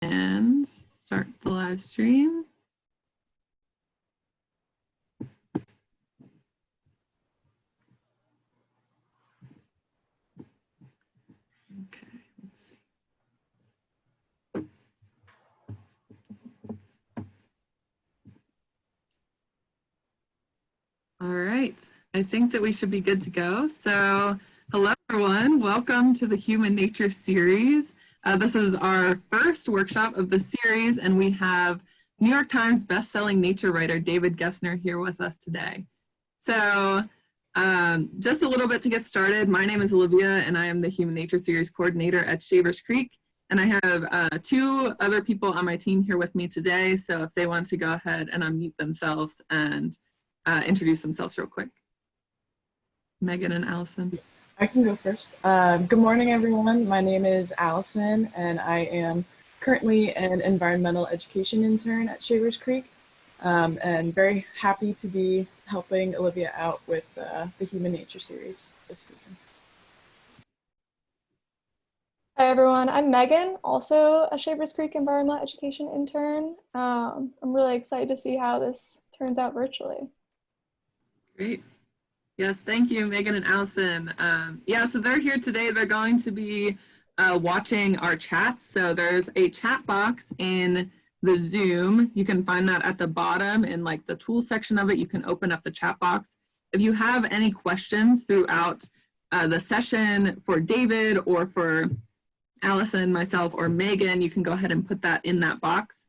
and start the live stream. Okay, let's see. All right, I think that we should be good to go. So hello everyone, welcome to the Human Nature series. This is our first workshop of the series, and we have New York Times bestselling nature writer David Gessner here with us today. So just a little bit to get started, my name is Olivia and I am the Human Nature series coordinator at Shavers Creek. And I have two other people on my team here with me today. So if they want to go ahead and unmute themselves and introduce themselves real quick. Megan and Allison. I can go first. Good morning, everyone. My name is Allison, and I am currently an environmental education intern at Shavers Creek, and very happy to be helping Olivia out with the Human Nature series this season. Hi, everyone. I'm Megan, also a Shavers Creek environmental education intern. I'm really excited to see how this turns out virtually. Great. Yes, thank you, Megan and Allison. Yeah, so they're here today. They're going to be watching our chats. So there's a chat box in the Zoom. You can find that at the bottom in like the tool section of it. You can open up the chat box. If you have any questions throughout the session for David or for Allison, myself, or Megan, you can go ahead and put that in that box.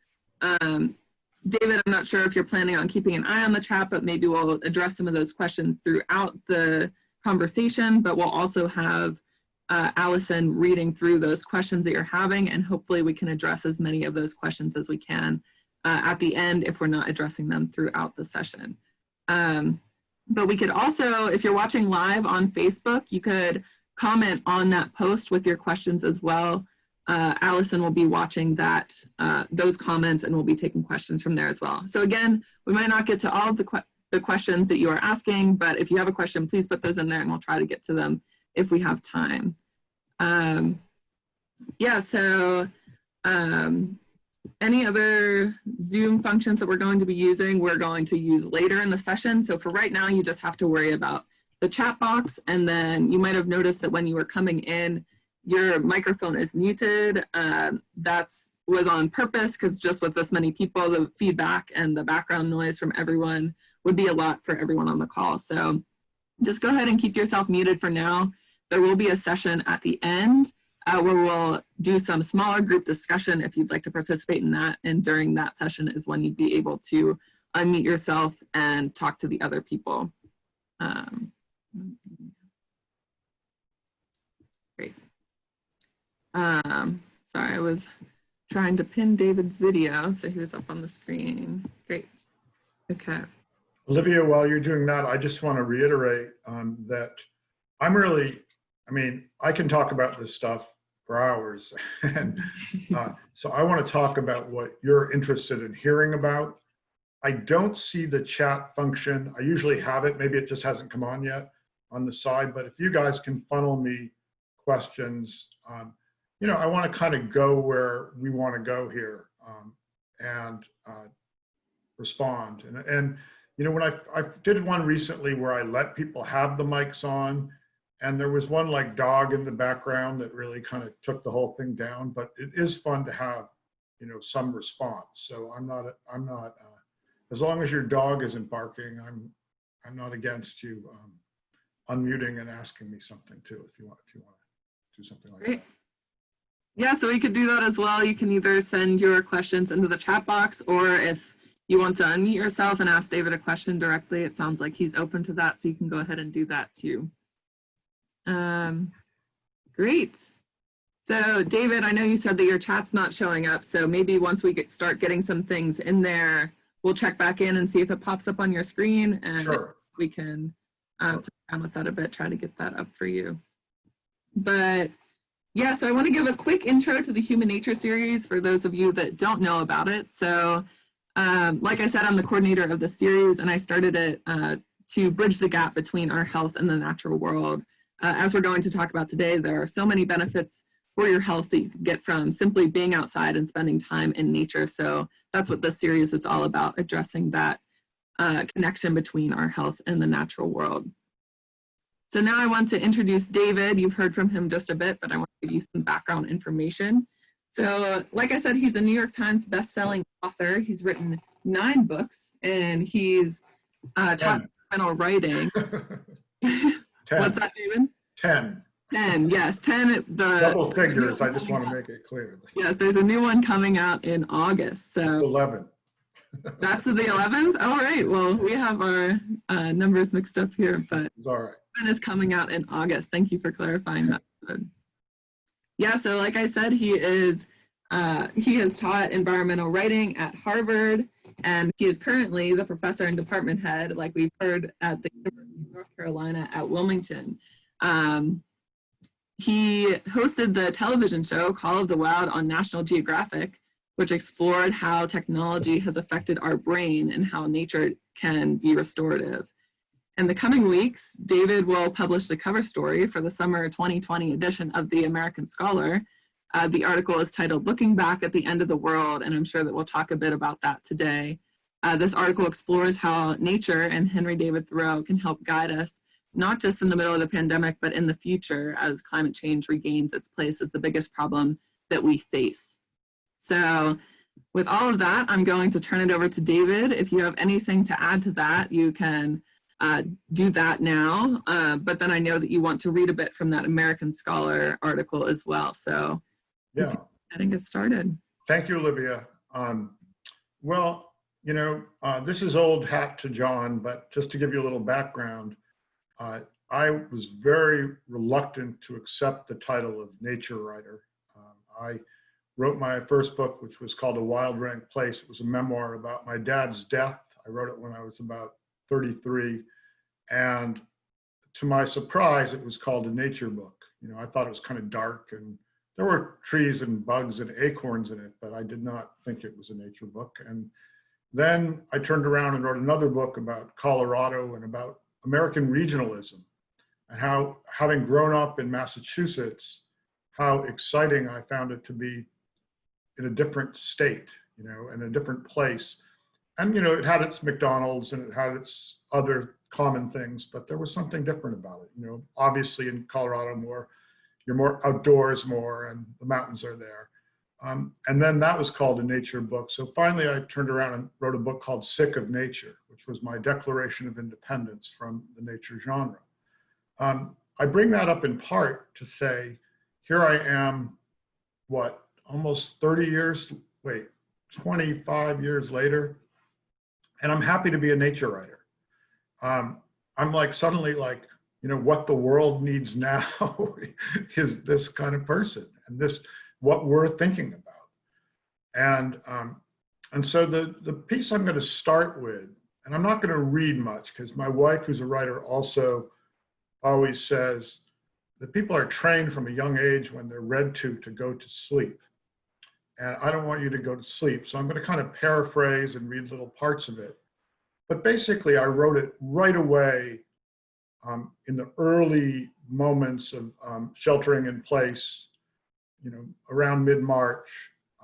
David, I'm not sure if you're planning on keeping an eye on the chat, but maybe we'll address some of those questions throughout the conversation, but we'll also have Allison reading through those questions that you're having, and hopefully we can address as many of those questions as we can at the end if we're not addressing them throughout the session. But we could also, if you're watching live on Facebook, you could comment on that post with your questions as well. Allison will be watching that, those comments, and we'll be taking questions from there as well. So again, we might not get to all of the questions that you are asking, but if you have a question, please put those in there and we'll try to get to them if we have time. Yeah, so any other Zoom functions that we're going to be using, we're going to use later in the session. So for right now, you just have to worry about the chat box, and then you might have noticed that when you were coming in, your microphone is muted. That was on purpose because just with this many people, the feedback and the background noise from everyone would be a lot for everyone on the call. So just go ahead and keep yourself muted for now. There will be a session at the end where we'll do some smaller group discussion if you'd like to participate in that. And during that session is when you'd be able to unmute yourself and talk to the other people. Great. Sorry, I was trying to pin David's video, so he was up on the screen. Great. Okay. Olivia, while you're doing that, I just want to reiterate that I'm really, I mean, I can talk about this stuff for hours, and so I want to talk about what you're interested in hearing about. I don't see the chat function. I usually have it. Maybe it just hasn't come on yet on the side, but if you guys can funnel me questions, you know, I want to kind of go where we want to go here and respond. And you know, when I did one recently where I let people have the mics on, and there was one like dog in the background that really kind of took the whole thing down. But it is fun to have, you know, some response. So I'm not as long as your dog isn't barking, I'm not against you unmuting and asking me something too if you want to do something like that. Yeah, so we could do that as well. You can either send your questions into the chat box, or if you want to unmute yourself and ask David a question directly, it sounds like he's open to that, so you can go ahead and do that too. Great. So David, I know you said that your chat's not showing up, so maybe once we start getting some things in there, we'll check back in and see if it pops up on your screen, and sure, we can play around with that a bit, try to get that up for you. But yeah, so I want to give a quick intro to the Human Nature series for those of you that don't know about it. So like I said, I'm the coordinator of the series, and I started it to bridge the gap between our health and the natural world. As we're going to talk about today, there are so many benefits for your health that you can get from simply being outside and spending time in nature. So that's what this series is all about, addressing that connection between our health and the natural world. So now I want to introduce David. You've heard from him just a bit, but I want to give you some background information. So like I said, he's a New York Times bestselling author. He's written 9 books, and he's taught environmental writing. 10. What's that, David? 10. 10, yes, 10. Double figures, I just want to make it clear. Yes, there's a new one coming out in August. So 11. that's the 11th? All right, well, we have our numbers mixed up here, but It's all right. one is coming out in August. Thank you for clarifying that. Yeah, so like I said, he has taught environmental writing at Harvard, and he is currently the professor and department head, like we've heard, at the University of North Carolina at Wilmington. He hosted the television show Call of the Wild on National Geographic, which explored how technology has affected our brain and how nature can be restorative. In the coming weeks, David will publish the cover story for the summer 2020 edition of The American Scholar. The article is titled Looking Back at the End of the World, and I'm sure that we'll talk a bit about that today. This article explores how nature and Henry David Thoreau can help guide us, not just in the middle of the pandemic, but in the future as climate change regains its place as the biggest problem that we face. So with all of that, I'm going to turn it over to David. If you have anything to add to that, you can do that now. But then I know that you want to read a bit from that American Scholar article as well. So yeah, I think get started. Thank you, Olivia. Well, you know, this is old hat to John, but just to give you a little background, I was very reluctant to accept the title of nature writer. I wrote my first book, which was called A Wild Rank Place. It was a memoir about my dad's death. I wrote it when I was about 33. And to my surprise, it was called a nature book. You know, I thought it was kind of dark, and there were trees and bugs and acorns in it, but I did not think it was a nature book. And then I turned around and wrote another book about Colorado and about American regionalism, and how, having grown up in Massachusetts, how exciting I found it to be in a different state, you know, in a different place. And, you know, it had its McDonald's and it had its other common things, but there was something different about it. You know, obviously in Colorado you're more outdoors more, and the mountains are there. And then that was called a nature book. So finally I turned around and wrote a book called Sick of Nature, which was my declaration of independence from the nature genre. I bring that up in part to say, here I am, what, almost 25 years later, and I'm happy to be a nature writer. I'm like suddenly like, you know, what the world needs now is this kind of person, and this, what we're thinking about. And so the piece I'm going to start with, and I'm not going to read much because my wife, who's a writer, also always says that people are trained from a young age when they're read to go to sleep. And I don't want you to go to sleep. So I'm going to kind of paraphrase and read little parts of it. But basically, I wrote it right away in the early moments of sheltering in place, you know, around mid-March.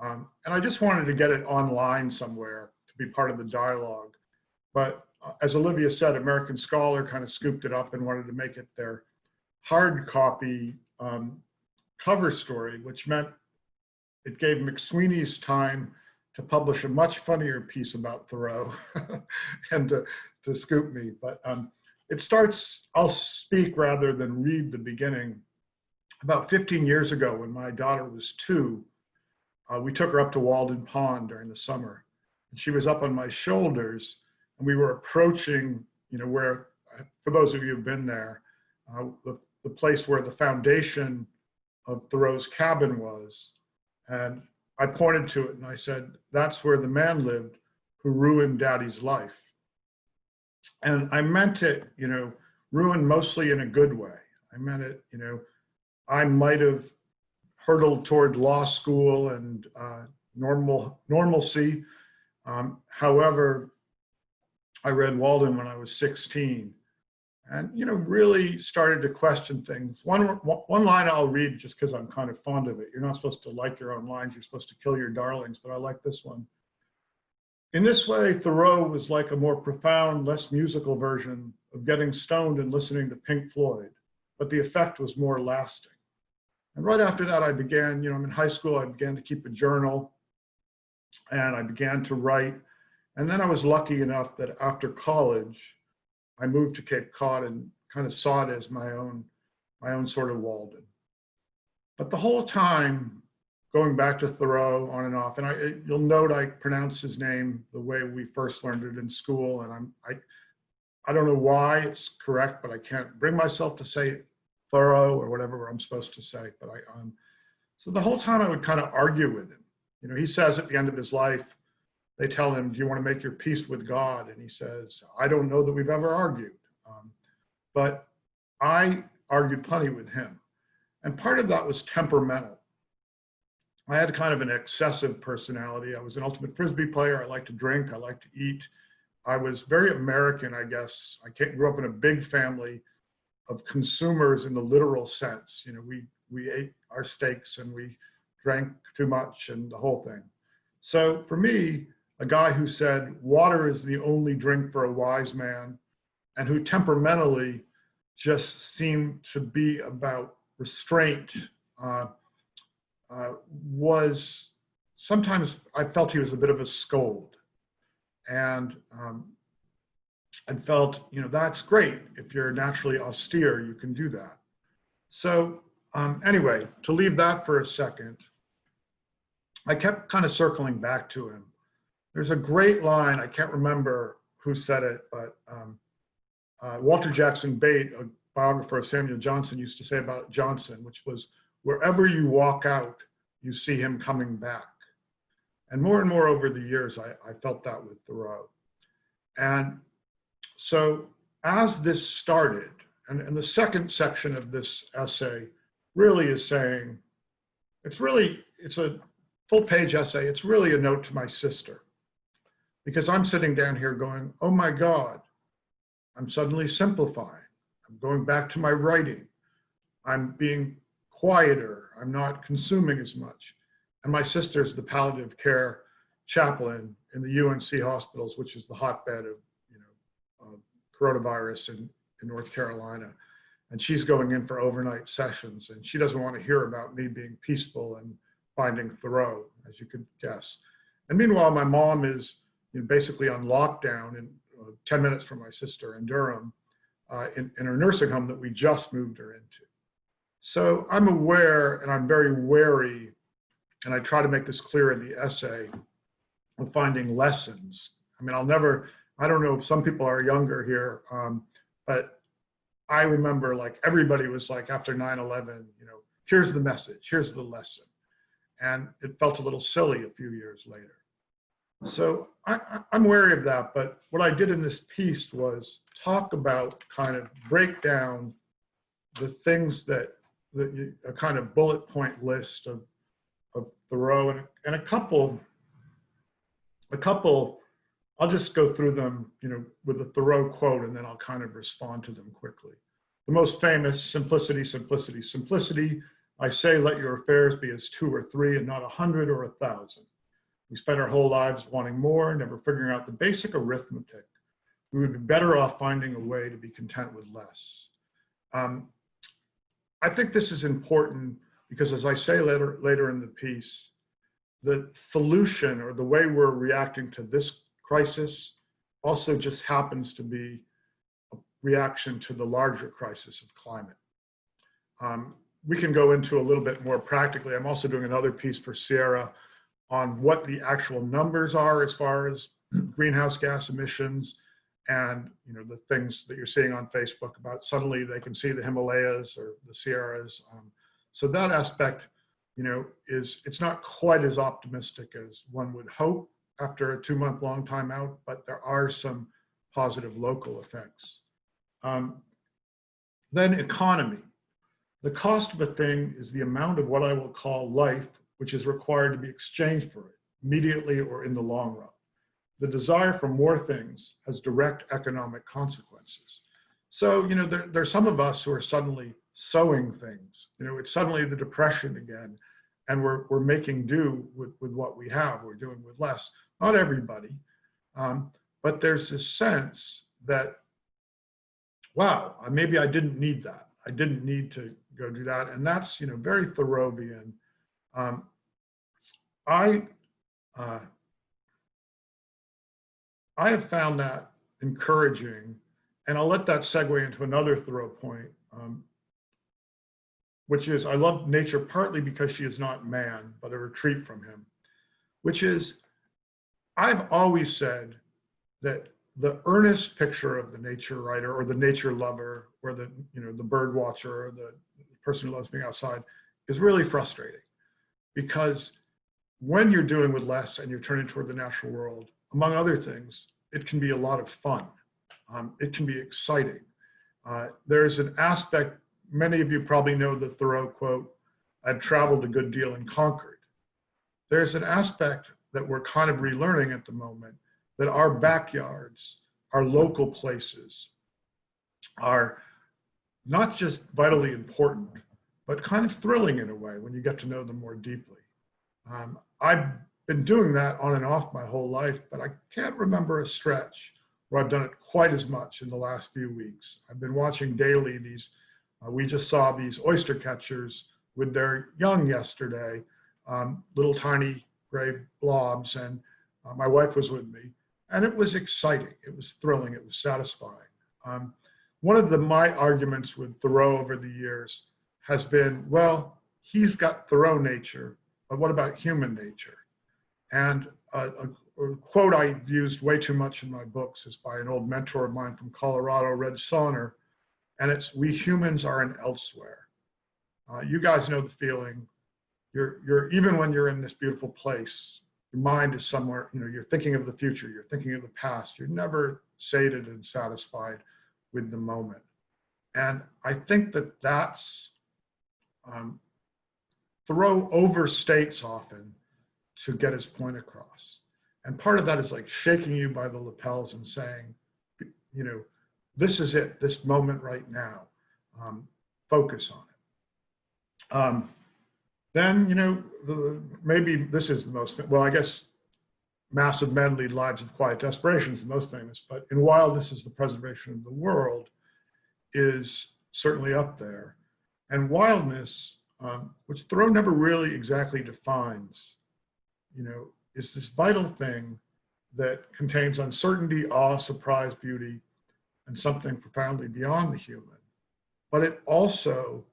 And I just wanted to get it online somewhere to be part of the dialogue. But as Olivia said, American Scholar kind of scooped it up and wanted to make it their hard copy cover story, which meant it gave McSweeney's time to publish a much funnier piece about Thoreau and to scoop me. But it starts, I'll speak rather than read the beginning. About 15 years ago, when my daughter was 2, we took her up to Walden Pond during the summer. And she was up on my shoulders, and we were approaching, you know, where, for those of you who've been there, the place where the foundation of Thoreau's cabin was. And I pointed to it and I said, that's where the man lived who ruined Daddy's life. And I meant it, you know, ruined mostly in a good way. I meant it, you know, I might have hurtled toward law school and normalcy. However, I read Walden when I was 16, and, you know, really started to question things. One line I'll read just because I'm kind of fond of it. You're not supposed to like your own lines, you're supposed to kill your darlings, but I like this one. In this way, Thoreau was like a more profound, less musical version of getting stoned and listening to Pink Floyd, but the effect was more lasting. And right after that, I began, you know, I'm in high school, I began to keep a journal, and I began to write. And then I was lucky enough that after college, I moved to Cape Cod and kind of saw it as my own sort of Walden. But the whole time, going back to Thoreau on and off, and you'll note I pronounce his name the way we first learned it in school, and I don't know why it's correct, but I can't bring myself to say Thoreau or whatever I'm supposed to say. But so the whole time I would kind of argue with him. You know, he says at the end of his life, they tell him, do you want to make your peace with God? And he says, I don't know that we've ever argued. But I argued plenty with him. And part of that was temperamental. I had kind of an excessive personality. I was an ultimate Frisbee player. I liked to drink. I liked to eat. I was very American, I guess. I grew up in a big family of consumers in the literal sense. You know, we ate our steaks and we drank too much and the whole thing. So for me, a guy who said water is the only drink for a wise man, and who temperamentally just seemed to be about restraint, was sometimes I felt he was a bit of a scold. And I felt, you know, that's great. If you're naturally austere, you can do that. So anyway, to leave that for a second, I kept kind of circling back to him. There's a great line, I can't remember who said it, but Walter Jackson Bate, a biographer of Samuel Johnson, used to say about Johnson, which was, wherever you walk out, you see him coming back. And more over the years, I felt that with Thoreau. And so as this started, and the second section of this essay really is saying, it's a full page essay. It's really a note to my sister, because I'm sitting down here going, oh my God, I'm suddenly simplifying. I'm going back to my writing. I'm being quieter. I'm not consuming as much. And my sister's the palliative care chaplain in the UNC hospitals, which is the hotbed of, you know, coronavirus in North Carolina. And she's going in for overnight sessions, and she doesn't want to hear about me being peaceful and finding Thoreau, as you could guess. And meanwhile, my mom is, you know, basically on lockdown in 10 minutes from my sister in Durham, in her nursing home that we just moved her into. So I'm aware, and I'm very wary, and I try to make this clear in the essay, of finding lessons. I mean, I don't know if some people are younger here, but I remember, like, everybody was like, after 9/11, you know, here's the message, here's the lesson. And it felt a little silly a few years later. So I'm wary of that, but what I did in this piece was talk about, kind of break down the things that a kind of bullet point list of Thoreau, and a couple, I'll just go through them, you know, with a Thoreau quote, and then I'll kind of respond to them quickly. The most famous, simplicity, simplicity, simplicity. I say, let your affairs be as 2 or 3 and not 100 or 1,000. We spend our whole lives wanting more, never figuring out the basic arithmetic. We would be better off finding a way to be content with less. I think this is important because, as I say later in the piece, the solution, or the way we're reacting to this crisis, also just happens to be a reaction to the larger crisis of climate. We can go into a little bit more practically. I'm also doing another piece for Sierra on what the actual numbers are as far as greenhouse gas emissions, and, you know, the things that you're seeing on Facebook about suddenly they can see the Himalayas or the Sierras. So that aspect, you know, it's not quite as optimistic as one would hope after a 2-month long time out, but there are some positive local effects. Then economy. The cost of a thing is the amount of what I will call life, which is required to be exchanged for it, immediately or in the long run. The desire for more things has direct economic consequences. So, there's some of us who are suddenly sowing things. It's suddenly the depression again, and we're making do with what we have. We're doing with less. Not everybody, but there's this sense that, wow, maybe I didn't need that. I didn't need to go do that, and that's very Thoreauvian. I have found that encouraging, and I'll let that segue into another Thoreau point, which is I love nature partly because she is not man, but a retreat from him, which is I've always said that the earnest picture of the nature writer or the nature lover or the bird watcher or the person who loves being outside is really frustrating, because when you're doing with less and you're turning toward the natural world, among other things, it can be a lot of fun. It can be exciting. There's an aspect, many of you probably know the Thoreau quote, "I've traveled a good deal and conquered." There's an aspect that we're kind of relearning at the moment, that our backyards, our local places, are not just vitally important, but kind of thrilling in a way when you get to know them more deeply. I've been doing that on and off my whole life, but I can't remember a stretch where I've done it quite as much in the last few weeks. I've been watching daily these, we just saw these oyster catchers with their young yesterday, little tiny gray blobs, and my wife was with me, and it was exciting, it was thrilling, it was satisfying. One of my arguments with Thoreau over the years has been, well, he's got Thoreau nature, but what about human nature? And a quote I used way too much in my books is by an old mentor of mine from Colorado, Red Sonner, and it's, "We humans are an elsewhere." You guys know the feeling. You're even when you're in this beautiful place, your mind is somewhere, you're thinking of the future, you're thinking of the past, you're never sated and satisfied with the moment. And I think that that's, Thoreau overstates often to get his point across. And part of that is like shaking you by the lapels and saying, this is it, this moment right now, focus on it. Then, maybe this is the most, well, I guess Massive Men Lead Lives of Quiet Desperation is the most famous, but In Wildness is the Preservation of the World is certainly up there. And wildness, which Thoreau never really exactly defines, is this vital thing that contains uncertainty, awe, surprise, beauty, and something profoundly beyond the human. But it also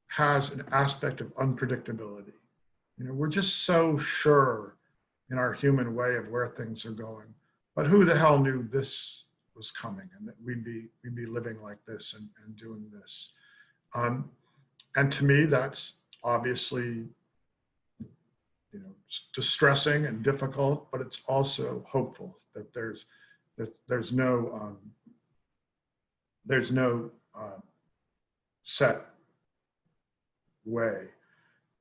has an aspect of unpredictability. We're just so sure in our human way of where things are going, but who the hell knew this was coming and that we'd be living like this and doing this. And to me, that's obviously, distressing and difficult, but it's also hopeful that there's no set way.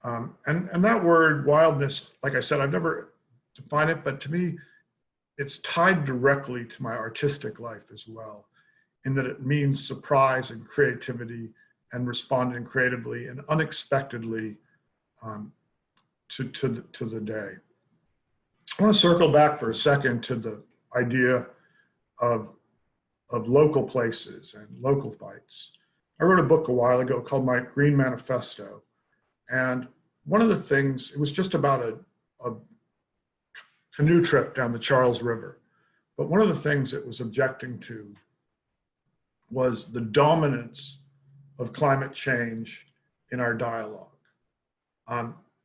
And that word wildness, like I said, I've never defined it, but to me, it's tied directly to my artistic life as well, in that it means surprise and creativity and responding creatively and unexpectedly to the day. I want to circle back for a second to the idea of local places and local fights. I wrote a book a while ago called My Green Manifesto. And one of the things, it was just about a canoe trip down the Charles River. But one of the things it was objecting to was the dominance of climate change in our dialogue.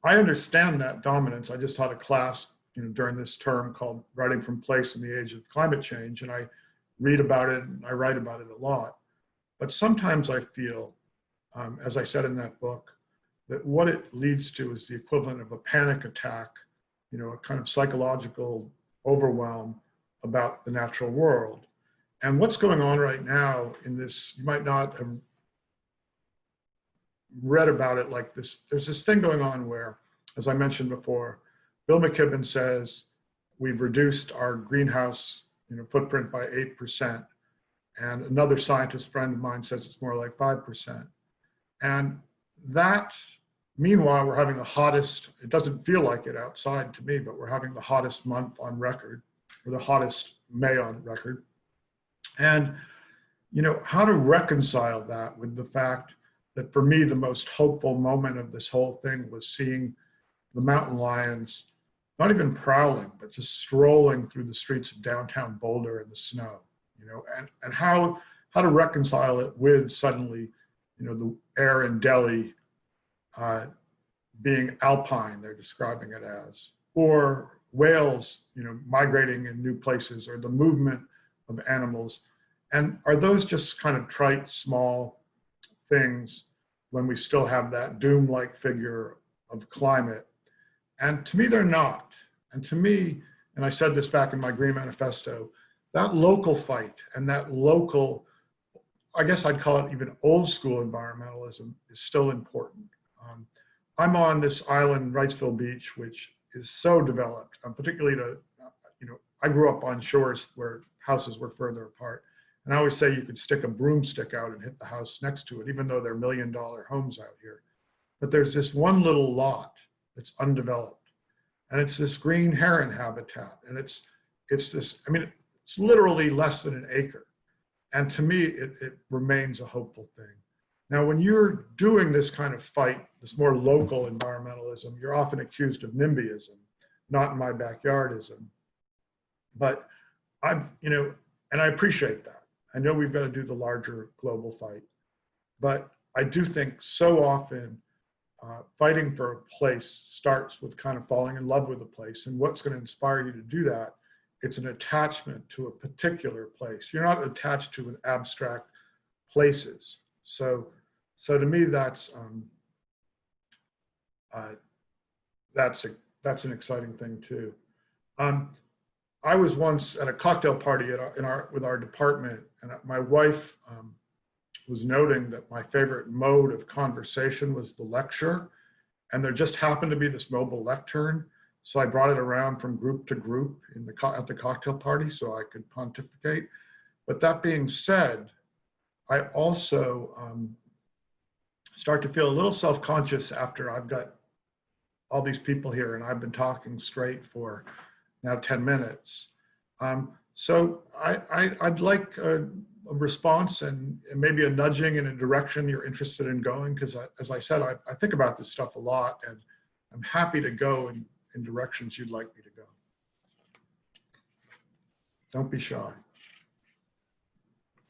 I understand that dominance. I just taught a class during this term called Writing from Place in the Age of Climate Change, and I read about it and I write about it a lot. But sometimes I feel, as I said in that book, that what it leads to is the equivalent of a panic attack, a kind of psychological overwhelm about the natural world. And what's going on right now in this, you might not have read about it like this. There's this thing going on where, as I mentioned before, Bill McKibben says we've reduced our greenhouse footprint by 8%. And another scientist friend of mine says it's more like 5%. And that, meanwhile, we're having the hottest, it doesn't feel like it outside to me, but we're having the hottest month on record, or the hottest May on record. And, you know, how to reconcile that with the fact that for me, the most hopeful moment of this whole thing was seeing the mountain lions, not even prowling, but just strolling through the streets of downtown Boulder in the snow, you know, and how to reconcile it with suddenly, you know, the air in Delhi being alpine, they're describing it as, or whales, you know, migrating in new places, or the movement of animals. And are those just kind of trite, small things when we still have that doom-like figure of climate? And to me, they're not. And to me, and I said this back in my Green Manifesto, that local fight and that local, I guess I'd call it even old school environmentalism, is still important. I'm on this island, Wrightsville Beach, which is so developed, particularly to, you know, I grew up on shores where houses were further apart. And I always say you could stick a broomstick out and hit the house next to it, even though they're $1 million homes out here. But there's this one little lot that's undeveloped. And it's this green heron habitat. And it's this, I mean, it's literally less than an acre. And to me, it remains a hopeful thing. Now, when you're doing this kind of fight, this more local environmentalism, you're often accused of NIMBYism, not in my backyardism. But I've, you know, and I appreciate that. I know we've got to do the larger global fight. But I do think so often fighting for a place starts with kind of falling in love with a place. And what's going to inspire you to do that? It's an attachment to a particular place. You're not attached to an abstract places. So to me, that's an exciting thing too. I was once at a cocktail party with our department, and my wife was noting that my favorite mode of conversation was the lecture, and there just happened to be this mobile lectern. So I brought it around from group to group at the cocktail party so I could pontificate. But that being said, I also start to feel a little self-conscious after I've got all these people here and I've been talking straight for now 10 minutes. So I'd like a response and maybe a nudging in a direction you're interested in going, because as I said, I think about this stuff a lot, and I'm happy to go in directions you'd like me to go. Don't be shy.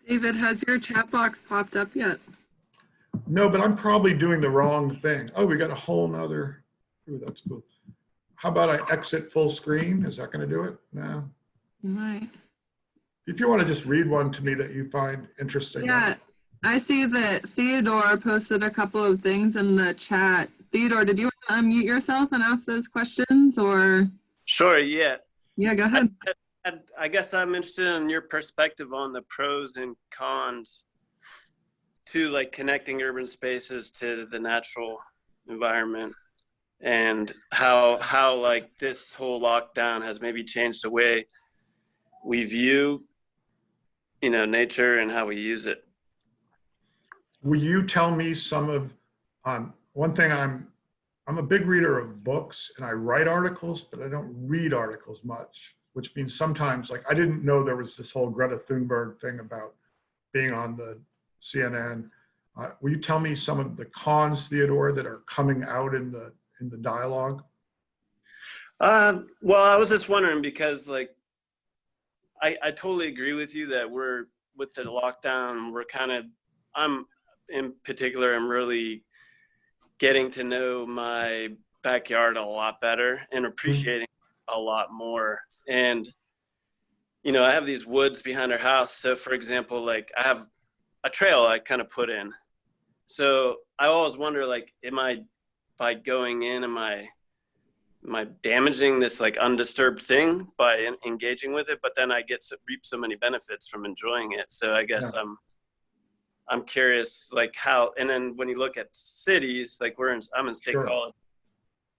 David, has your chat box popped up yet? No, but I'm probably doing the wrong thing. Oh, we got a whole nother, ooh, that's cool. How about I exit full screen? Is that going to do it? No. You might. If you want to just read one to me that you find interesting. Yeah, I see that Theodore posted a couple of things in the chat. Theodore, did you want to unmute yourself and ask those questions, or? Sure, yeah. Yeah, go ahead. I guess I'm interested in your perspective on the pros and cons to like connecting urban spaces to the natural environment, and how like this whole lockdown has maybe changed the way we view, you know, nature and how we use it. Will you tell me some of, one thing, I'm a big reader of books and I write articles, but I don't read articles much, which means sometimes, like, I didn't know there was this whole Greta Thunberg thing about being on the CNN. Will you tell me some of the cons, Theodore, that are coming out in the dialogue? Well, I was just wondering because, like, I totally agree with you that we're, with the lockdown, we're kind of, I'm in particular, I'm really getting to know my backyard a lot better and appreciating a lot more. And, you know, I have these woods behind our house. So for example, like I have a trail I kind of put in. So I always wonder, like, by going in, am I damaging this like undisturbed thing by engaging with it? But then I reap so many benefits from enjoying it. So I guess yeah. I'm curious, like how, and then when you look at cities, like I'm in State Sure. College,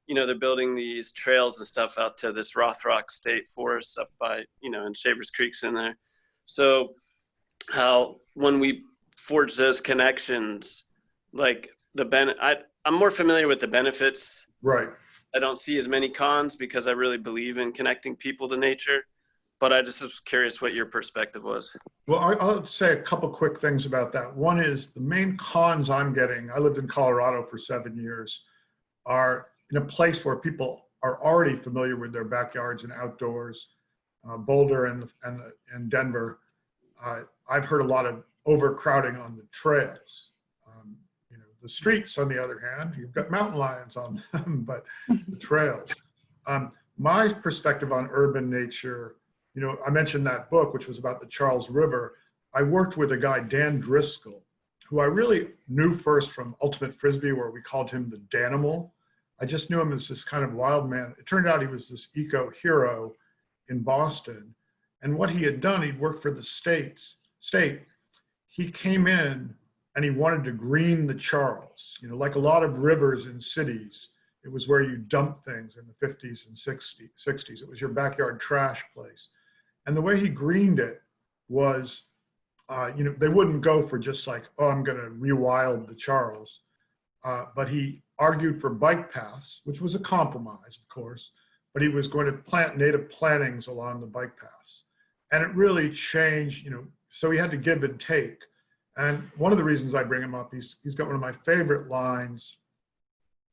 you know, they're building these trails and stuff out to this Rothrock State Forest up by, you know, and Shavers Creek's in there. So how when we forge those connections, like I'm more familiar with the benefits. Right. I don't see as many cons because I really believe in connecting people to nature. But I just was curious what your perspective was. Well, I'll say a couple quick things about that. One is the main cons I'm getting, I lived in Colorado for 7 years, are in a place where people are already familiar with their backyards and outdoors. Boulder and Denver, I've heard a lot of overcrowding on the trails. The streets, on the other hand, you've got mountain lions on them, but the trails. My perspective on urban nature, I mentioned that book, which was about the Charles River. I worked with a guy, Dan Driscoll, who I really knew first from Ultimate Frisbee, where we called him the Danimal. I just knew him as this kind of wild man. It turned out he was this eco hero in Boston. And what he had done, he'd worked for the state. He came in and he wanted to green the Charles. Like a lot of rivers in cities, it was where you dump things in the 50s and 60s. It was your backyard trash place. And the way he greened it was, they wouldn't go for just like, oh, I'm going to rewild the Charles. But he argued for bike paths, which was a compromise, of course, but he was going to plant native plantings along the bike paths. And it really changed, so he had to give and take. And one of the reasons I bring him up, he's got one of my favorite lines,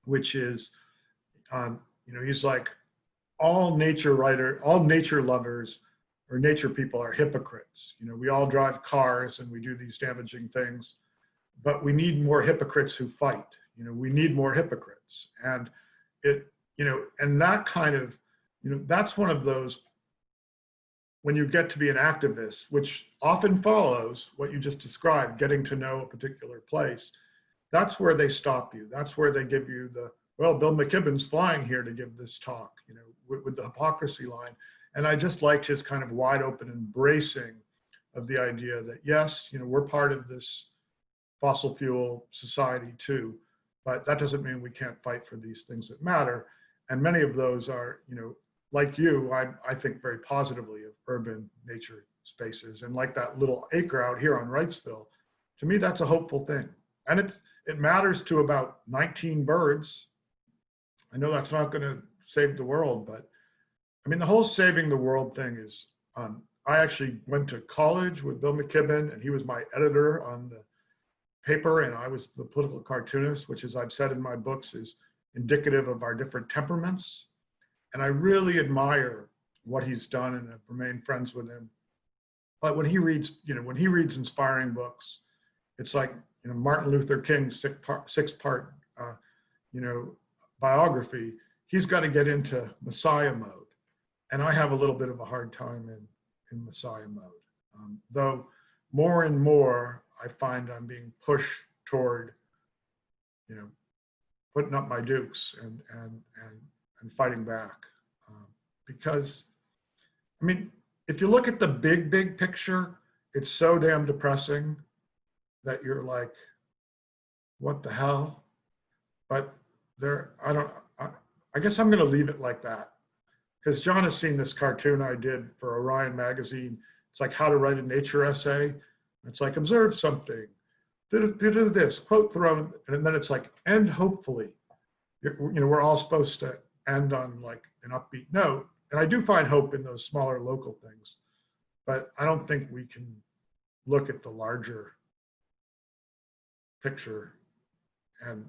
which is, he's like, all nature lovers or nature people are hypocrites. We all drive cars and we do these damaging things, but we need more hypocrites who fight. We need more hypocrites. And and that kind of, that's one of those, when you get to be an activist, which often follows what you just described, getting to know a particular place, that's where they stop you. That's where they give you well, Bill McKibben's flying here to give this talk, with the hypocrisy line. And I just liked his kind of wide open embracing of the idea that, yes, we're part of this fossil fuel society too, but that doesn't mean we can't fight for these things that matter. And many of those are, like you, I think very positively of urban nature spaces. And like that little acre out here on Wrightsville, to me, that's a hopeful thing. And it matters to about 19 birds. I know that's not going to save the world, but I mean, the whole saving the world thing is, I actually went to college with Bill McKibben, and he was my editor on the paper, and I was the political cartoonist, which, as I've said in my books, is indicative of our different temperaments. And I really admire what he's done and have remained friends with him. But when he reads, inspiring books, it's like, Martin Luther King's six-part, biography, he's got to get into Messiah mode. And I have a little bit of a hard time in Messiah mode. Though more and more, I find I'm being pushed toward, putting up my dukes and fighting back. Because, I mean, if you look at the big picture, it's so damn depressing that you're like, what the hell? But I guess I'm going to leave it like that. Because John has seen this cartoon I did for Orion magazine. It's like how to write a nature essay. It's like, observe something, do this, quote Thoreau, and then it's like, end hopefully. We're all supposed to end on like an upbeat note. And I do find hope in those smaller local things, but I don't think we can look at the larger picture and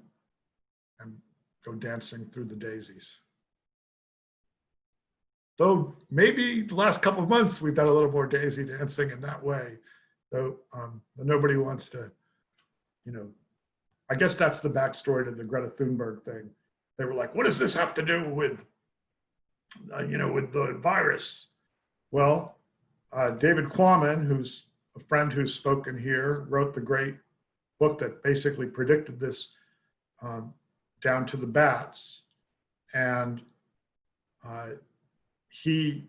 go dancing through the daisies. Though maybe the last couple of months we've done a little more daisy dancing in that way, though nobody wants to, I guess that's the backstory to the Greta Thunberg thing. They were like, what does this have to do with, with the virus? Well, David Quammen, who's a friend who's spoken here, wrote the great book that basically predicted this down to the bats. And he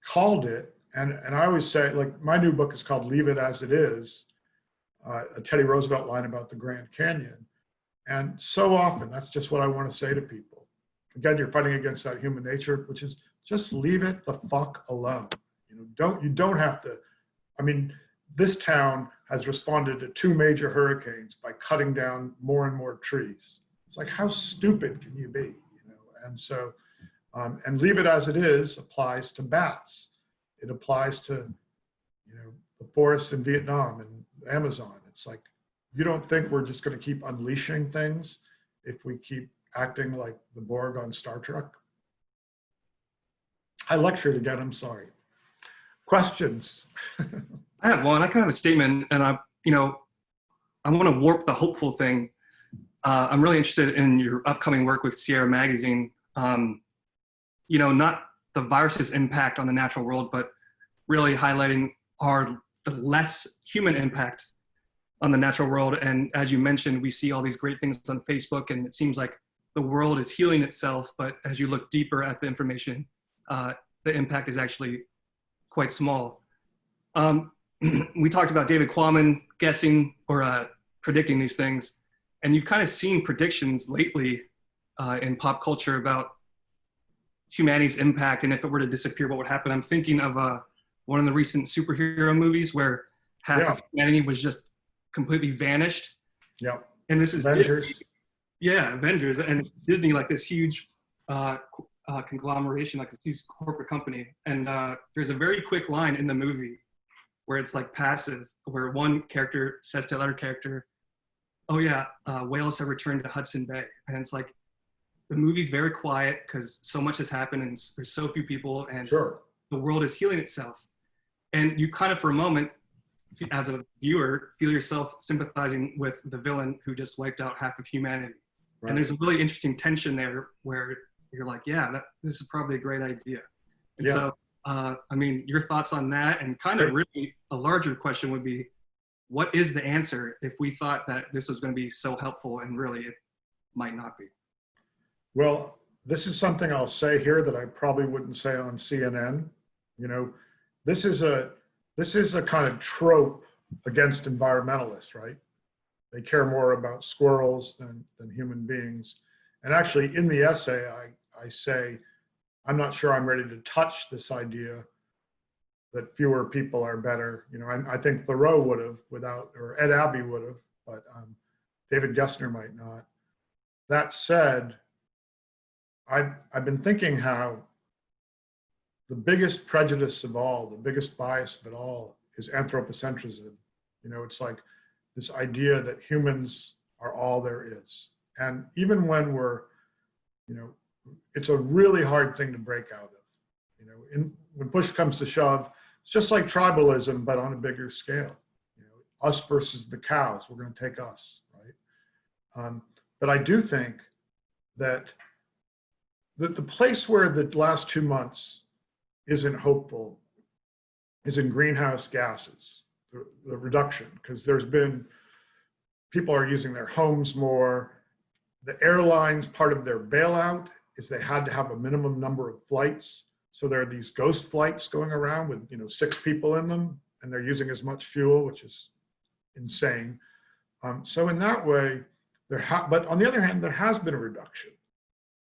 called it, and I always say, like, my new book is called Leave It As It Is, a Teddy Roosevelt line about the Grand Canyon. And so often, that's just what I want to say to people. Again, you're fighting against that human nature, which is just leave it the fuck alone. You don't have to I mean, this town has responded to 2 major hurricanes by cutting down more and more trees. It's like, how stupid can you be? You know, and so, and leave it as it is applies to bats. It applies to, you know, the forests in Vietnam and Amazon. It's like, you don't think we're just going to keep unleashing things if we keep acting like the Borg on Star Trek? I lectured again, I'm sorry. Questions? I have one. I kind of have a statement, and I want to warp the hopeful thing. I'm really interested in your upcoming work with Sierra Magazine. Not the virus's impact on the natural world, but really highlighting the less human impact on the natural world. And as you mentioned, we see all these great things on Facebook, and it seems like the world is healing itself. But as you look deeper at the information, the impact is actually quite small. We talked about David Quammen guessing or predicting these things, and you've kind of seen predictions lately in pop culture about humanity's impact, and if it were to disappear, what would happen. I'm thinking of one of the recent superhero movies where half of humanity was just completely vanished. Yeah. And this is Avengers. Disney. Yeah, Avengers, and Disney, like this huge conglomeration, like this huge corporate company. And there's a very quick line in the movie where it's like passive, where one character says to the other character, "Oh yeah, whales have returned to Hudson Bay." And it's like, the movie's very quiet because so much has happened and there's so few people, and Sure. the world is healing itself. And you kind of, for a moment, as a viewer, feel yourself sympathizing with the villain who just wiped out half of humanity. Right. And there's a really interesting tension there where you're like, yeah, this is probably a great idea. And so, your thoughts on that, and kind of really a larger question would be, what is the answer if we thought that this was going to be so helpful and really it might not be? Well, this is something I'll say here that I probably wouldn't say on CNN. You know, this is a kind of trope against environmentalists, right? They care more about squirrels than human beings. And actually, in the essay, I say, I'm not sure I'm ready to touch this idea that fewer people are better. You know, I think Thoreau would have or Ed Abbey would have, but David Gessner might not. That said, I've been thinking how the biggest prejudice of all, the biggest bias of it all, is anthropocentrism. You know, it's like this idea that humans are all there is. And even when we're, you know, it's a really hard thing to break out of. You know, when push comes to shove, it's just like tribalism, but on a bigger scale. You know, us versus the cows, we're going to take us, right? But I do think that the place where the last 2 months isn't hopeful is in greenhouse gases, the reduction, because people are using their homes more. The airlines, part of their bailout is they had to have a minimum number of flights. So there are these ghost flights going around with, you know, 6 people in them, and they're using as much fuel, which is insane. So in that way, but on the other hand, there has been a reduction.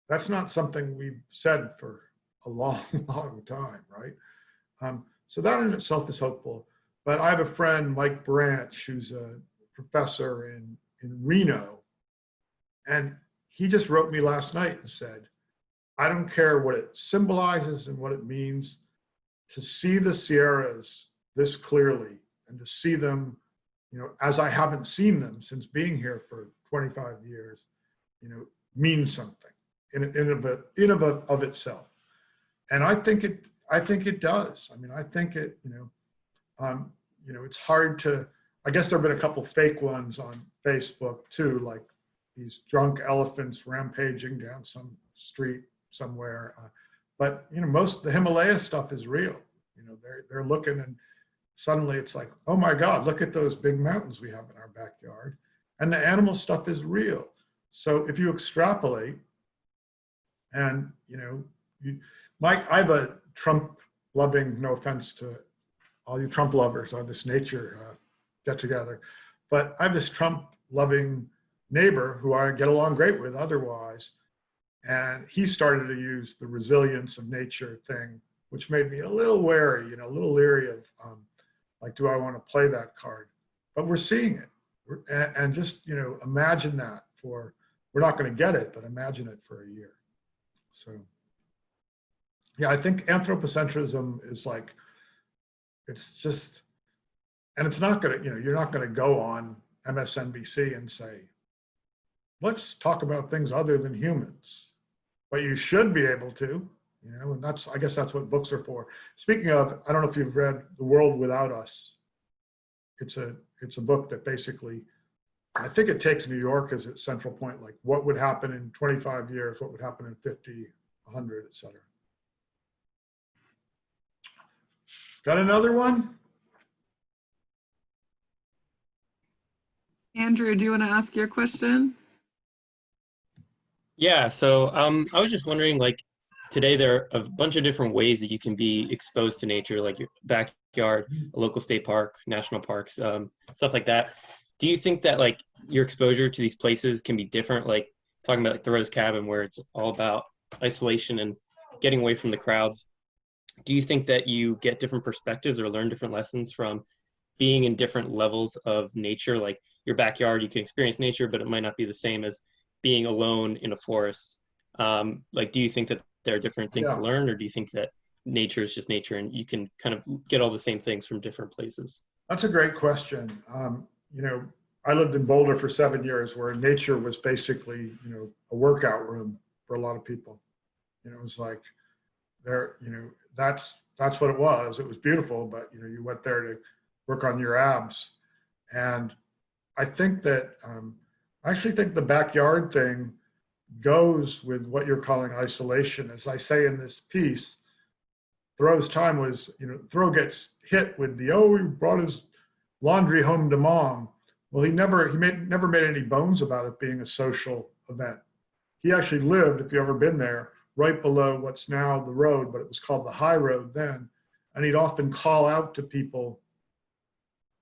That's not something we've said for a long, long time, right? So that in itself is hopeful. But I have a friend, Mike Branch, who's a professor in Reno, and he just wrote me last night and said, I don't care what it symbolizes and what it means to see the Sierras this clearly and to see them, you know, as I haven't seen them since being here for 25 years, you know, means something in of itself. And I think it does. I mean, I think it, you know, it's hard to, I guess there've been a couple fake ones on Facebook too, like these drunk elephants rampaging down some street somewhere. But, you know, most the Himalaya stuff is real. You know, they're looking, and suddenly it's like, oh my God, look at those big mountains we have in our backyard. And the animal stuff is real. So if you extrapolate, and, you know, Mike, I have a Trump loving, no offense to all you Trump lovers on this nature get together, but I have this Trump loving neighbor who I get along great with otherwise. And he started to use the resilience of nature thing, which made me a little wary, you know, a little leery Like, do I want to play that card? But we're seeing it. And just, imagine that we're not going to get it, but imagine it for a year. So, yeah, I think anthropocentrism is like, it's just, and it's not going to, you're not going to go on MSNBC and say, let's talk about things other than humans. But you should be able to, and I guess that's what books are for. Speaking of, I don't know if you've read The World Without Us. It's a book that basically, I think it takes New York as its central point, like what would happen in 25 years, what would happen in 50, 100, et cetera. Got another one? Andrew, do you want to ask your question? Yeah, so I was just wondering, like, today there are a bunch of different ways that you can be exposed to nature, like your backyard, a local state park, national parks, stuff like that. Do you think that, like, your exposure to these places can be different? Like, talking about like Thoreau's cabin, where it's all about isolation and getting away from the crowds. Do you think that you get different perspectives or learn different lessons from being in different levels of nature? Like your backyard, you can experience nature, but it might not be the same as being alone in a forest. Like, do you think that there are different things to learn, or do you think that nature is just nature and you can kind of get all the same things from different places? That's a great question. I lived in Boulder for 7 years, where nature was basically, a workout room for a lot of people. It was like there, that's what it was. It was beautiful, but you went there to work on your abs. And I think that I actually think the backyard thing goes with what you're calling isolation. As I say in this piece, Thoreau's time was, Thoreau gets hit with he brought his laundry home to mom. Well, he never made any bones about it being a social event. He actually lived, if you've ever been there, right below what's now the road, but it was called the high road then. And he'd often call out to people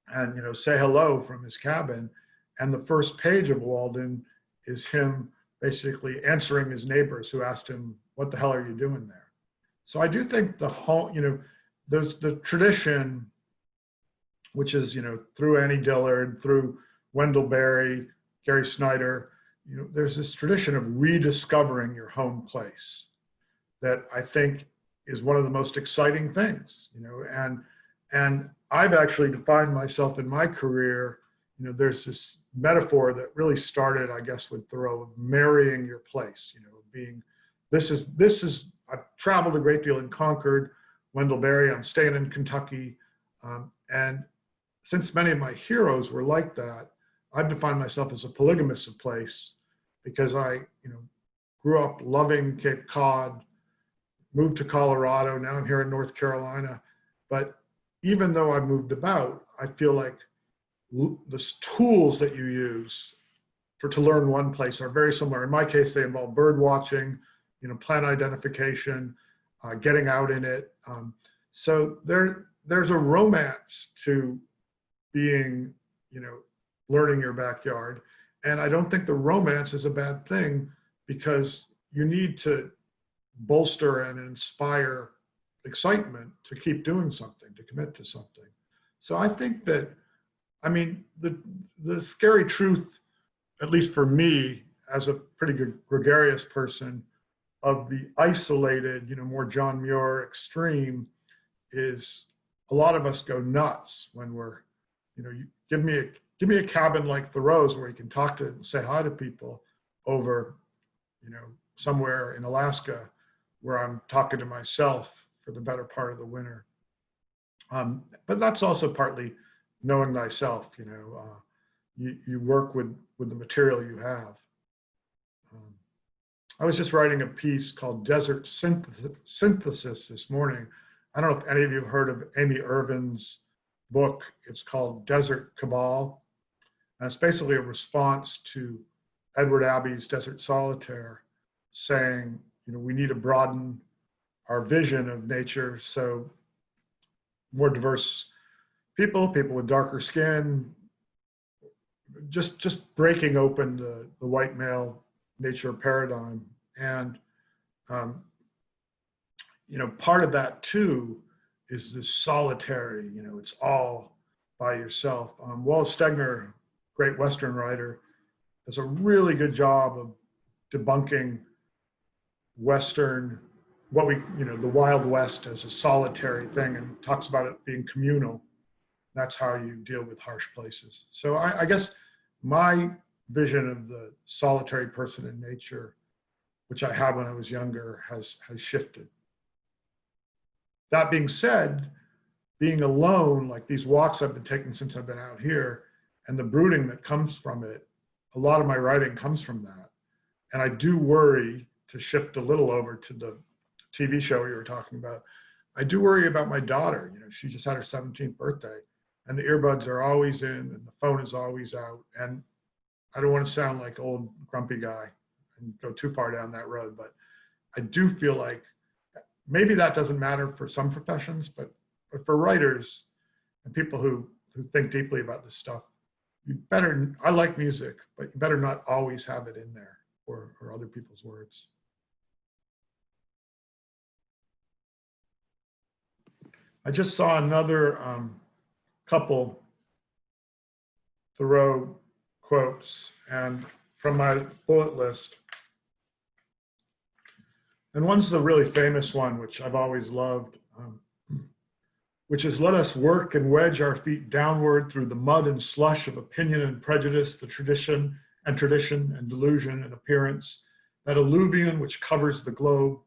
and, say hello from his cabin. And the first page of Walden is him basically answering his neighbors who asked him, what the hell are you doing there? So I do think the whole, there's the tradition, which is, through Annie Dillard, through Wendell Berry, Gary Snyder, there's this tradition of rediscovering your home place that I think is one of the most exciting things, and I've actually defined myself in my career, there's this metaphor that really started, I guess, with Thoreau, of marrying your place, this is, I've traveled a great deal in Concord, Wendell Berry, I'm staying in Kentucky, and since many of my heroes were like that, I've defined myself as a polygamist of place because I, grew up loving Cape Cod, moved to Colorado, now I'm here in North Carolina. But even though I've moved about, I feel like the tools that you use to learn one place are very similar. In my case, they involve bird watching, plant identification, getting out in it. So there's a romance to being, learning your backyard. And I don't think the romance is a bad thing because you need to bolster and inspire excitement to keep doing something, to commit to something. So I think that, the scary truth, at least for me, as a pretty good gregarious person, of the isolated, more John Muir extreme is a lot of us go nuts when we're, you give me a cabin like Thoreau's where you can talk to and say hi to people over, somewhere in Alaska where I'm talking to myself for the better part of the winter. But that's also partly knowing thyself, you work with the material you have. I was just writing a piece called Desert Synthesis this morning. I don't know if any of you have heard of Amy Irvin's book. It's called Desert Cabal. And it's basically a response to Edward Abbey's Desert Solitaire, saying, we need to broaden our vision of nature so more diverse people with darker skin, just breaking open the white male nature paradigm. And, part of that too is this solitary, it's all by yourself. Wallace Stegner, great Western writer, does a really good job of debunking Western, the Wild West as a solitary thing, and talks about it being communal. That's how you deal with harsh places. So I guess my vision of the solitary person in nature, which I had when I was younger, has shifted. That being said, being alone, like these walks I've been taking since I've been out here, and the brooding that comes from it, a lot of my writing comes from that. And I do worry, to shift a little over to the TV show you were talking about, I do worry about my daughter. She just had her 17th birthday, and the earbuds are always in and the phone is always out. And I don't want to sound like old grumpy guy and go too far down that road, but I do feel like maybe that doesn't matter for some professions, but for writers and people who think deeply about this stuff, I like music, but you better not always have it in there or other people's words. I just saw another couple Thoreau quotes and from my bullet list. And one's the really famous one, which I've always loved, which is, let us work and wedge our feet downward through the mud and slush of opinion and prejudice, the tradition and delusion and appearance, that alluvion which covers the globe,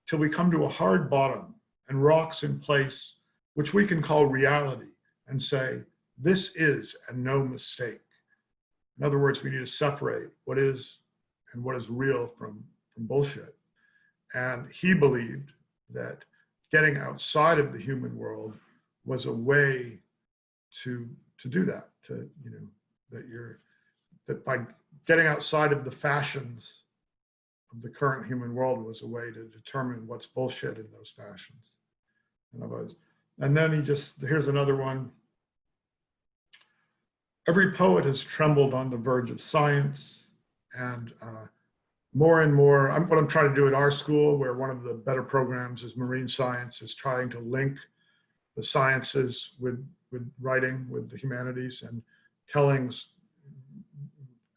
till we come to a hard bottom and rocks in place, which we can call reality, and say, this is and no mistake. In other words, we need to separate what is and what is real from bullshit. And he believed that getting outside of the human world was a way to do that, that by getting outside of the fashions of the current human world was a way to determine what's bullshit in those fashions. And then here's another one. Every poet has trembled on the verge of science, and more and more, what I'm trying to do at our school, where one of the better programs is marine science, is trying to link the sciences with writing, with the humanities, and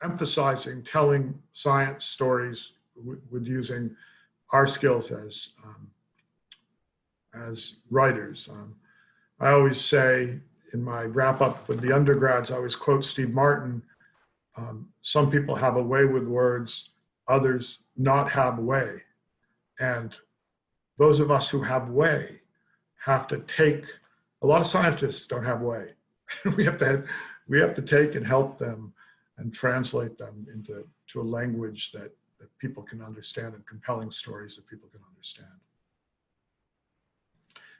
emphasizing telling science stories with using our skills as writers. I always say in my wrap up with the undergrads, I always quote Steve Martin, some people have a way with words, others not have way. And those of us who have way have to take, a lot of scientists don't have way. we have to take and help them and translate them into a language that people can understand, and compelling stories that people can understand.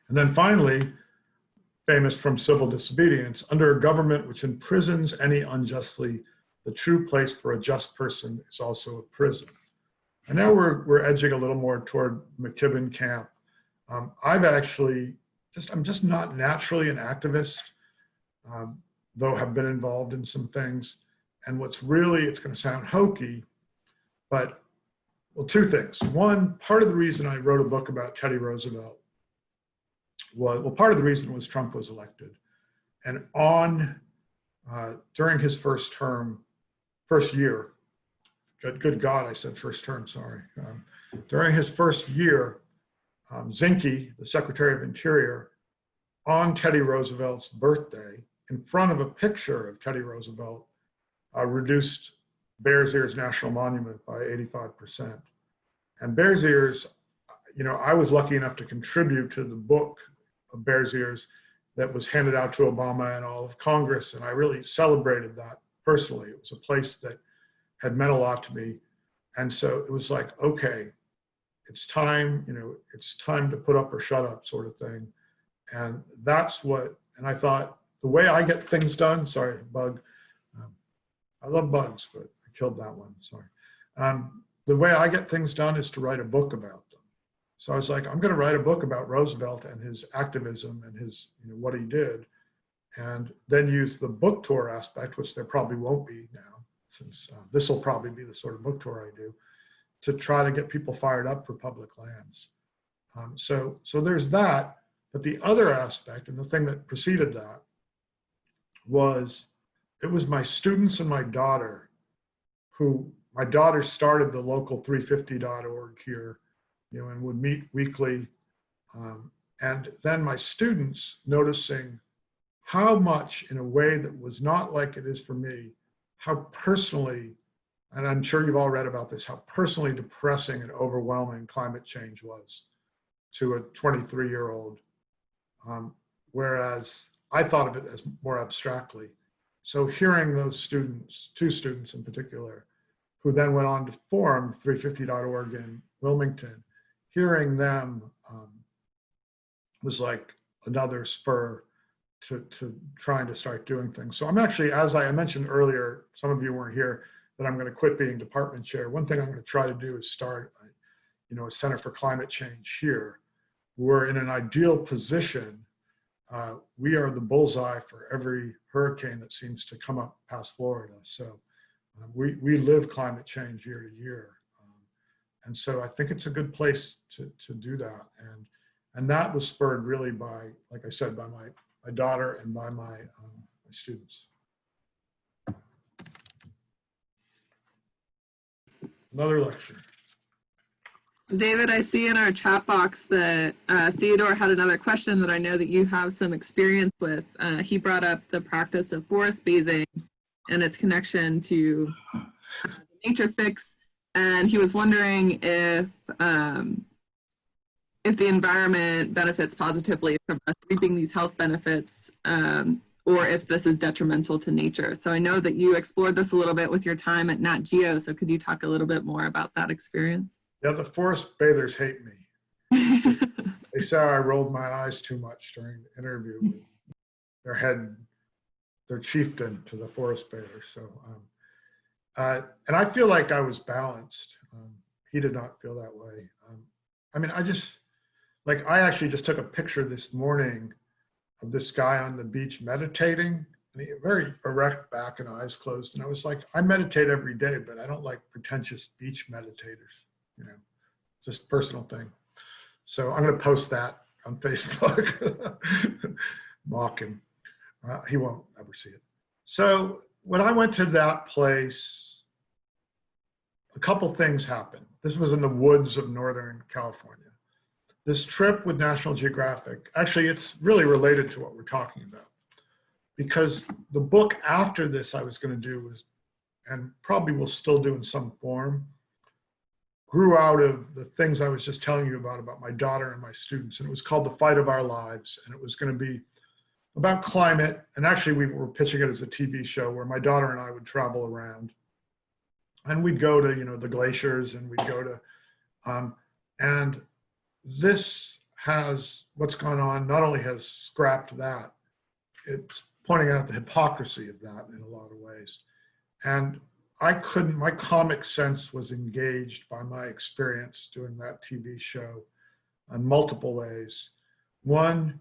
And then finally, famous from Civil Disobedience, under a government which imprisons any unjustly, the true place for a just person is also a prison. And now we're edging a little more toward McKibben camp. I'm just not naturally an activist, though have been involved in some things. And it's going to sound hokey, but, well, two things. One, part of the reason I wrote a book about Teddy Roosevelt part of the reason was Trump was elected. And during his first year, good God, I said first term, sorry. During his first year, Zinke, the Secretary of Interior, on Teddy Roosevelt's birthday, in front of a picture of Teddy Roosevelt, reduced Bears Ears National Monument by 85%. And Bears Ears, I was lucky enough to contribute to the book of Bears Ears that was handed out to Obama and all of Congress, and I really celebrated that personally. It was a place that had meant a lot to me. And so it was like, okay, it's time to put up or shut up sort of thing. And and I thought, the way I get things done, sorry, bug, I love bugs, but I killed that one, sorry. The way I get things done is to write a book about them. So I was like, I'm going to write a book about Roosevelt and his activism and his, what he did, and then use the book tour aspect, which there probably won't be now, since this will probably be the sort of book tour I do, to try to get people fired up for public lands. So there's that, but the other aspect, and the thing that preceded that, it was my students and my daughter my daughter started the local 350.org here, and would meet weekly. And then my students noticing how much, in a way that was not like it is for me, how personally, and I'm sure you've all read about this, how personally depressing and overwhelming climate change was to a 23-year-old, whereas I thought of it as more abstractly. So hearing those students, 2 students in particular, who then went on to form 350.org in Wilmington, hearing them was like another spur to trying to start doing things. So I'm actually, as I mentioned earlier, some of you weren't here, that I'm going to quit being department chair. One thing I'm going to try to do is start, a Center for Climate Change here. We're in an ideal position. We are the bullseye for every hurricane that seems to come up past Florida. So we live climate change year to year. And so I think it's a good place to do that. And that was spurred really by, like I said, by my daughter and by my students. Another lecture. David, I see in our chat box that Theodore had another question that I know that you have some experience with. He brought up the practice of forest bathing and its connection to the nature fix. And he was wondering if the environment benefits positively from us reaping these health benefits, or if this is detrimental to nature. So I know that you explored this a little bit with your time at Nat Geo. So could you talk a little bit more about that experience? Yeah, the forest bathers hate me. They say I rolled my eyes too much during the interview. Their chieftain to the forest bathers. So, and I feel like I was balanced. He did not feel that way. I actually just took a picture this morning of this guy on the beach meditating, and he had very erect back and eyes closed. And I was like, I meditate every day, but I don't like pretentious beach meditators, just personal thing. So I'm going to post that on Facebook, mock him. He won't ever see it. So when I went to that place, a couple things happened. This was in the woods of Northern California. This trip with National Geographic, actually, it's really related to what we're talking about, because the book after this I was going to do was, and probably will still do in some form, grew out of the things I was just telling you about my daughter and my students. And it was called The Fight of Our Lives. And it was going to be about climate. And actually, we were pitching it as a TV show where my daughter and I would travel around. And we'd go to, the glaciers, and we'd go to, and this has, what's gone on, not only has scrapped that, it's pointing out the hypocrisy of that in a lot of ways. And my comic sense was engaged by my experience doing that TV show in multiple ways. One,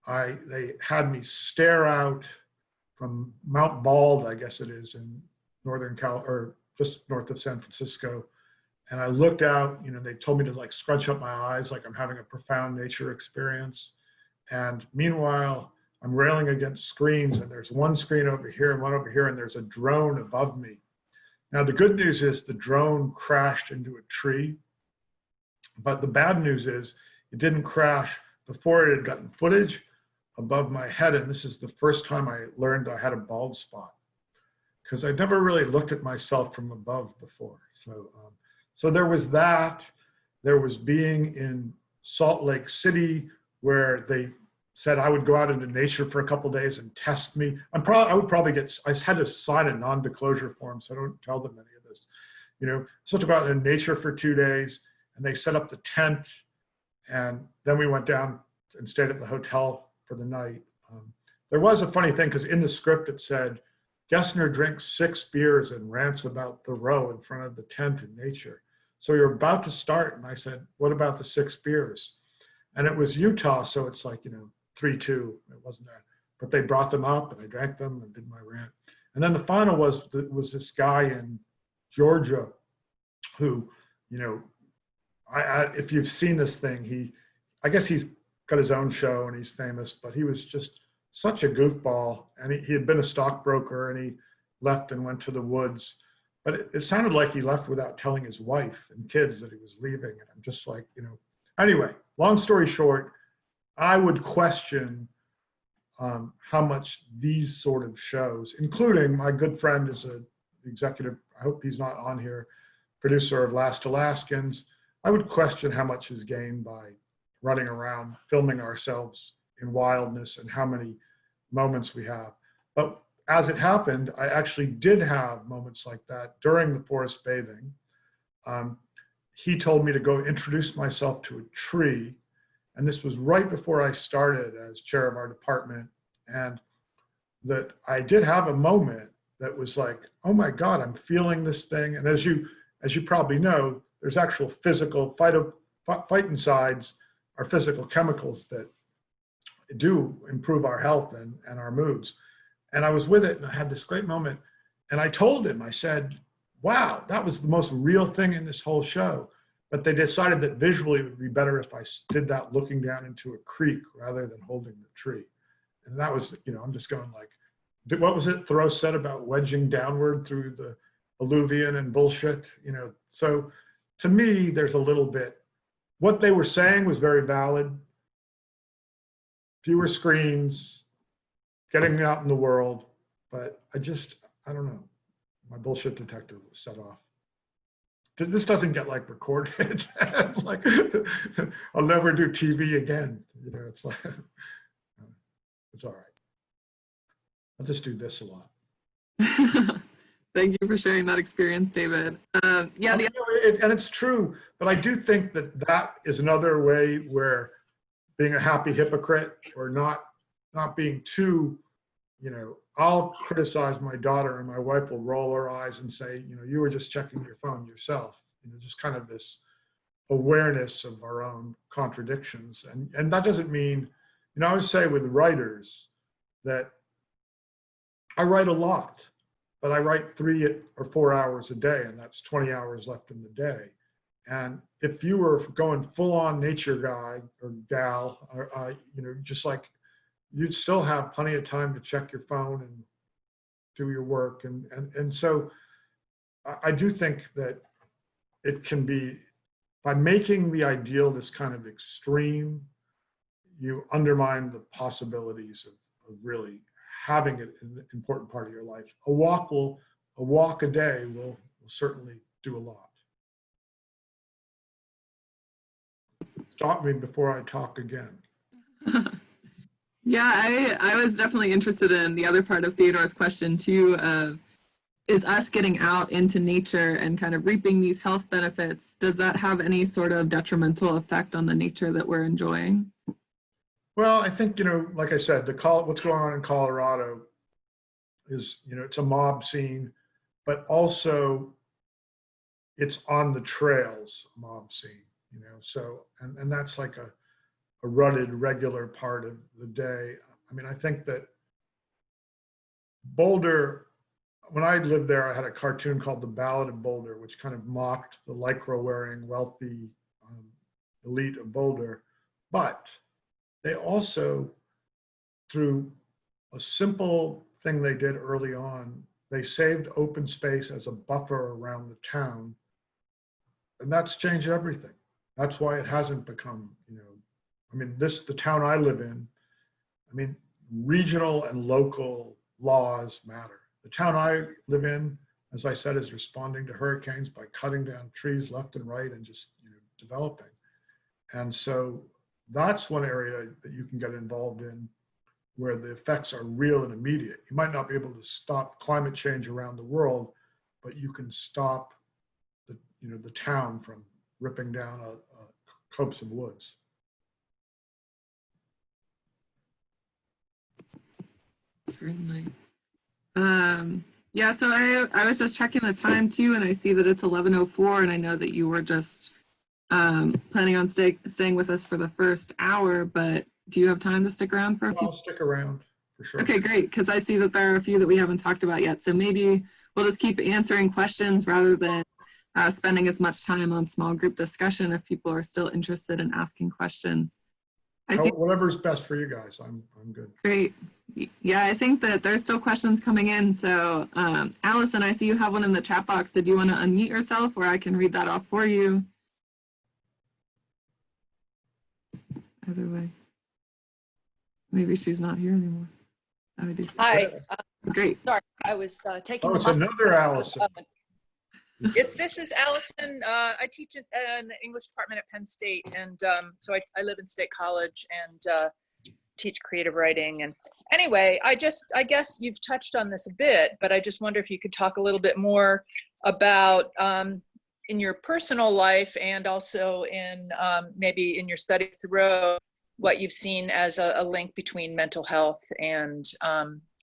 they had me stare out from Mount Bald, I guess it is, in Northern Cal, or just north of San Francisco. And I looked out, they told me to like scrunch up my eyes like I'm having a profound nature experience. And meanwhile, I'm railing against screens, and there's one screen over here and one over here, and there's a drone above me. Now, the good news is the drone crashed into a tree, but the bad news is it didn't crash before it had gotten footage above my head. And this is the first time I learned I had a bald spot, because I'd never really looked at myself from above before. So there was that. There was being in Salt Lake City, where they said I would go out into nature for a couple of days and test me. I had to sign a non-disclosure form, so I don't tell them any of this. So to go out in nature for 2 days, and they set up the tent, and then we went down and stayed at the hotel for the night. There was a funny thing, because in the script it said, Gessner drinks 6 beers and rants about Thoreau in front of the tent in nature. So you're about to start, and I said, what about the 6 beers? And it was Utah, so it's like, 3-2, it wasn't that. But they brought them up, and I drank them and did my rant. And then the final was this guy in Georgia who, if you've seen this thing, I guess he's got his own show and he's famous, but he was just such a goofball. And he had been a stockbroker, and he left and went to the woods. But it sounded like he left without telling his wife and kids that he was leaving. And I'm just like, you know, anyway, long story short, I would question how much these sort of shows, including my good friend is a executive, I hope he's not on here, producer of Last Alaskans. I would question how much is gained by running around, filming ourselves in wildness and how many moments we have. But as it happened, I actually did have moments like that during the forest bathing. He told me to go introduce myself to a tree. And this was right before I started as chair of our department. And that I did have a moment that was like, oh my God, I'm feeling this thing. And as you probably know, there's actual physical phytoncides are physical chemicals that do improve our health and our moods. And I was with it and I had this great moment. And I told him, I said, wow, that was the most real thing in this whole show. But they decided that visually it would be better if I did that looking down into a creek rather than holding the tree. And that was, you know, I'm just going like, what was it Thoreau said about wedging downward through the alluvion and bullshit, you know? So to me, there's a little bit, what they were saying was very valid. Fewer screens, getting out in the world, but I don't know. My bullshit detector was set off. This doesn't get like recorded. Like, I'll never do TV again. You know, it's like, it's all right. I'll just do this a lot. Thank you for sharing that experience, David. Yeah, and it's true, but I do think that is another way where being a happy hypocrite or not being too, you know, I'll criticize my daughter and my wife will roll her eyes and say, you know, you were just checking your phone yourself. You know, just kind of this awareness of our own contradictions. And that doesn't mean, you know, I always say with writers that I write a lot, but I write 3 or 4 hours a day, and that's 20 hours left in the day. And if you were going full on nature guy or gal, or, you know, just like, you'd still have plenty of time to check your phone and do your work. And so I do think that it can be, by making the ideal this kind of extreme, you undermine the possibilities of really having it an important part of your life. A walk a day will certainly do a lot. Stop me before I talk again. Yeah, I was definitely interested in the other part of Theodore's question too, is us getting out into nature and kind of reaping these health benefits. Does that have any sort of detrimental effect on the nature that we're enjoying? Well, I think, you know, like I said, what's going on in Colorado is, you know, it's a mob scene, but also it's on the trails mob scene, you know, so, and that's like a rutted, regular part of the day. I mean, I think that Boulder, when I lived there, I had a cartoon called The Ballad of Boulder, which kind of mocked the lycra-wearing, wealthy elite of Boulder. But they also, through a simple thing they did early on, they saved open space as a buffer around the town. And that's changed everything. That's why it hasn't become, you know, I mean, the town I live in, I mean, regional and local laws matter. The town I live in, as I said, is responding to hurricanes by cutting down trees left and right and just, you know, developing. And so that's one area that you can get involved in where the effects are real and immediate. You might not be able to stop climate change around the world, but you can stop the town from ripping down a copse of woods. Certainly. Yeah, so I was just checking the time too, and I see that it's 11:04, and I know that you were just planning on staying with us for the first hour, but do you have time to stick around for a few? I'll stick around for sure. Okay, great, because I see that there are a few that we haven't talked about yet, so maybe we'll just keep answering questions rather than spending as much time on small group discussion if people are still interested in asking questions. I see. Whatever's best for you guys, I'm good. Great. Yeah, I think that there's still questions coming in. So Allison, I see you have one in the chat box. Did you want to unmute yourself, or I can read that off for you? Either way. Maybe she's not here anymore. Oh, I do. Hi. Great. Sorry, I was taking. Oh, it's another Allison. This is Allison. I teach in the English department at Penn State, and so I live in State College and teach creative writing. And anyway, I guess you've touched on this a bit, but I just wonder if you could talk a little bit more about in your personal life and also in maybe in your study of Thoreau, what you've seen as a link between mental health and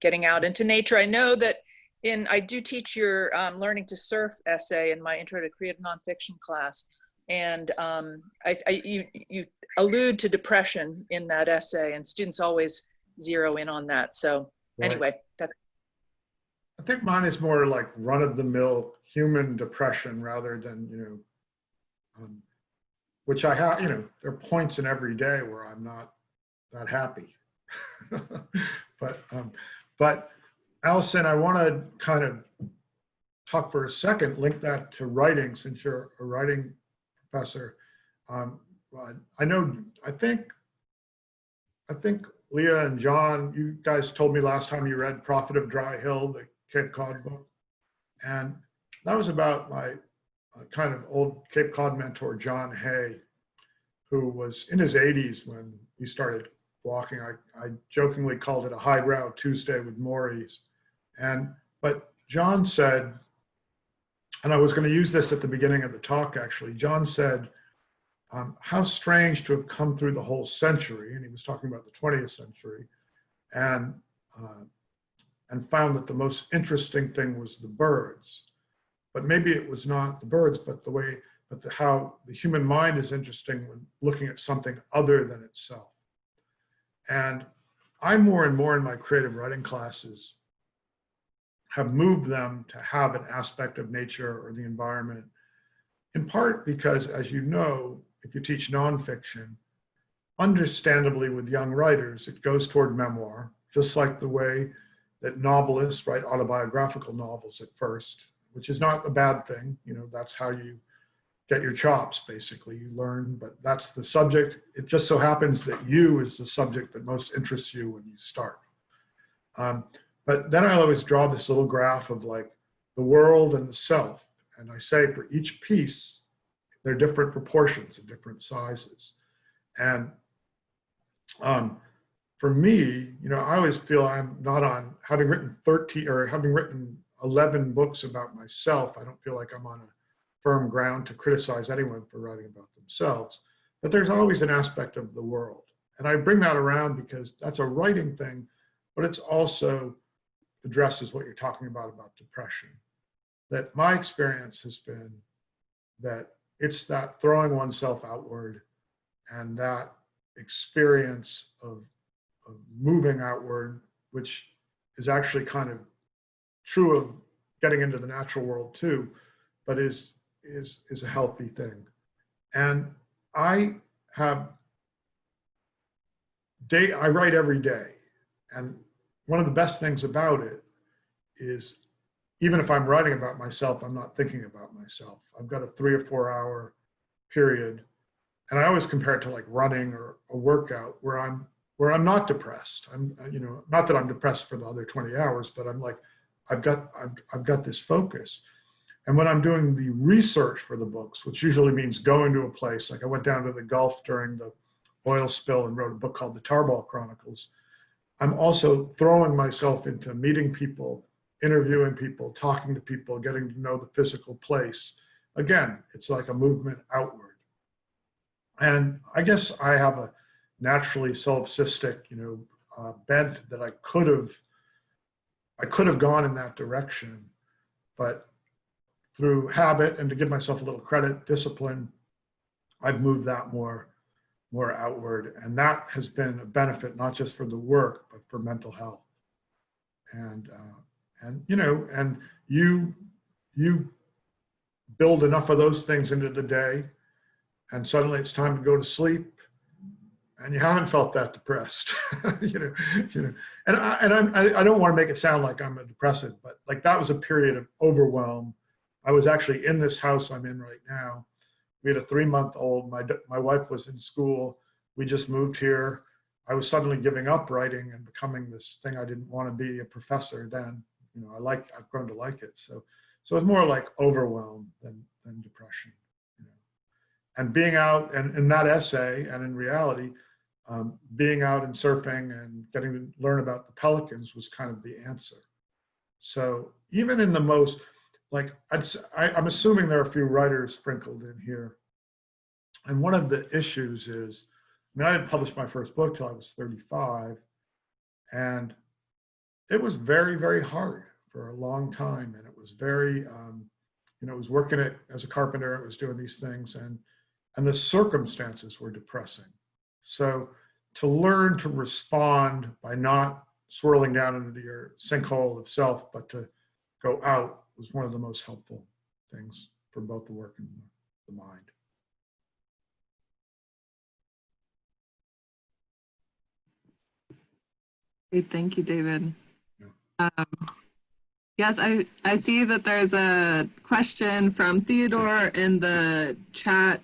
getting out into nature. I know that I do teach your Learning to Surf essay in my Intro to Creative Nonfiction class. And you allude to depression in that essay, and students always zero in on that. So anyway, I think mine is more like run-of-the-mill human depression rather than, which I have, there are points in every day where I'm not that happy. But Allison, I want to kind of talk for a second, link that to writing, since you're a writing professor. I think Leah and John, you guys told me last time you read Prophet of Dry Hill, the Cape Cod book. And that was about my kind of old Cape Cod mentor, John Hay, who was in his 80s when we started walking. I jokingly called it a highbrow Tuesday with Maurice. But John said, and I was going to use this at the beginning of the talk, actually. John said, how strange to have come through the whole century, and he was talking about the 20th century, and found that the most interesting thing was the birds. But maybe it was not the birds, but how the human mind is interesting when looking at something other than itself. And I more and more in my creative writing classes have moved them to have an aspect of nature or the environment, in part because, as you know, if you teach nonfiction, understandably with young writers, it goes toward memoir, just like the way that novelists write autobiographical novels at first, which is not a bad thing. That's how you get your chops, basically. You learn, but that's the subject. It just so happens that you is the subject that most interests you when you start. But then I always draw this little graph of like the world and the self. And I say for each piece, they're different proportions and different sizes. And for me, I always feel I'm not on, having written 11 books about myself, I don't feel like I'm on a firm ground to criticize anyone for writing about themselves. But there's always an aspect of the world. And I bring that around because that's a writing thing, but it's also addresses what you're talking about depression. That my experience has been that it's that throwing oneself outward and that experience of moving outward, which is actually kind of true of getting into the natural world too, but is a healthy thing. And I write every day. And one of the best things about it is, even if I'm writing about myself, I'm not thinking about myself. I've got a 3 or 4 hour period. And I always compare it to like running or a workout where I'm not depressed. I'm, not that I'm depressed for the other 20 hours, but I'm like, I've got this focus. And when I'm doing the research for the books, which usually means going to a place, like I went down to the Gulf during the oil spill and wrote a book called The Tarball Chronicles, I'm also throwing myself into meeting people, interviewing people, talking to people, getting to know the physical place. Again, it's like a movement outward. And I guess I have a naturally solipsistic, bent that I could have gone in that direction, but through habit and to give myself a little credit, discipline, I've moved that more outward. And that has been a benefit, not just for the work, but for mental health. And you build enough of those things into the day, and suddenly it's time to go to sleep. and you haven't felt that depressed, and I don't want to make it sound like I'm a depressive, but like that was a period of overwhelm. I was actually in this house I'm in right now. We had a 3-month-old. My wife was in school. We just moved here. I was suddenly giving up writing and becoming this thing I didn't want to be, a professor then. I've grown to like it. So it's more like overwhelm than depression. And being out, and in that essay, and in reality, being out and surfing and getting to learn about the pelicans was kind of the answer. So even in the most, like, I'm assuming there are a few writers sprinkled in here. And one of the issues is, I didn't publish my first book till I was 35. And it was very, very hard for a long time. And it was very, I was working as a carpenter, I was doing these things, and the circumstances were depressing. So to learn to respond by not swirling down into your sinkhole of self, but to go out, was one of the most helpful things for both the work and the mind. Great, thank you, David. Yeah. Yes, I see that there's a question from Theodore in the chat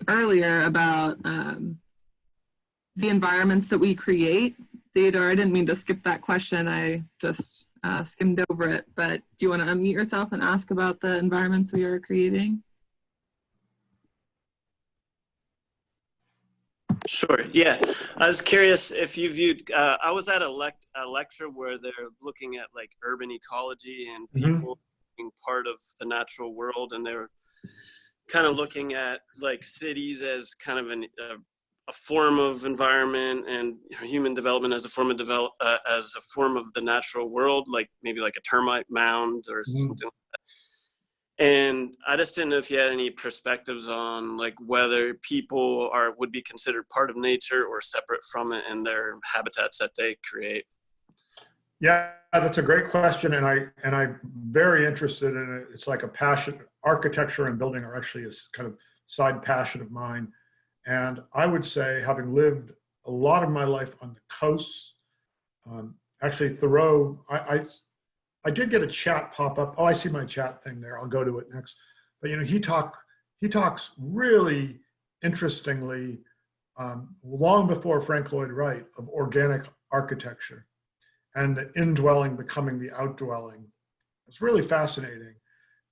earlier about the environments that we create. Theodore, I didn't mean to skip that question. I just skimmed over it, but do you want to unmute yourself and ask about the environments we are creating? Sure. Yeah, I was curious if you viewed. I was at a lecture where they're looking at like urban ecology and people being part of the natural world, and they're kind of looking at like cities as kind of a form of environment, and human development as a form of the natural world, like maybe like a termite mound or something like that. And I just didn't know if you had any perspectives on like whether people would be considered part of nature or separate from it in their habitats that they create. Yeah, that's a great question, and I'm very interested in it. It's like a passion. Architecture and building are actually a kind of side passion of mine, and I would say, having lived a lot of my life on the coast, actually Thoreau, I did get a chat pop up. Oh, I see my chat thing there. I'll go to it next. But he talks really interestingly, long before Frank Lloyd Wright, of organic architecture and the indwelling becoming the outdwelling. It's really fascinating.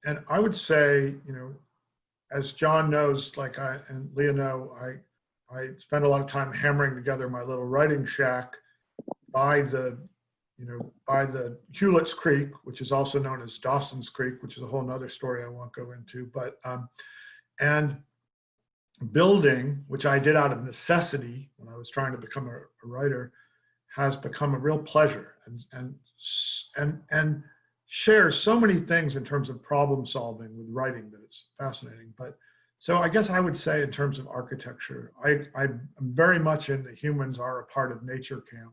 And I would say, as John knows, like and Leah know, I spend a lot of time hammering together my little writing shack by the Hewlett's Creek, which is also known as Dawson's Creek, which is a whole nother story I won't go into, but, and building, which I did out of necessity when I was trying to become a writer, has become a real pleasure and shares so many things in terms of problem solving with writing that it's fascinating. But so I guess I would say in terms of architecture, I'm very much in the humans are a part of nature camp.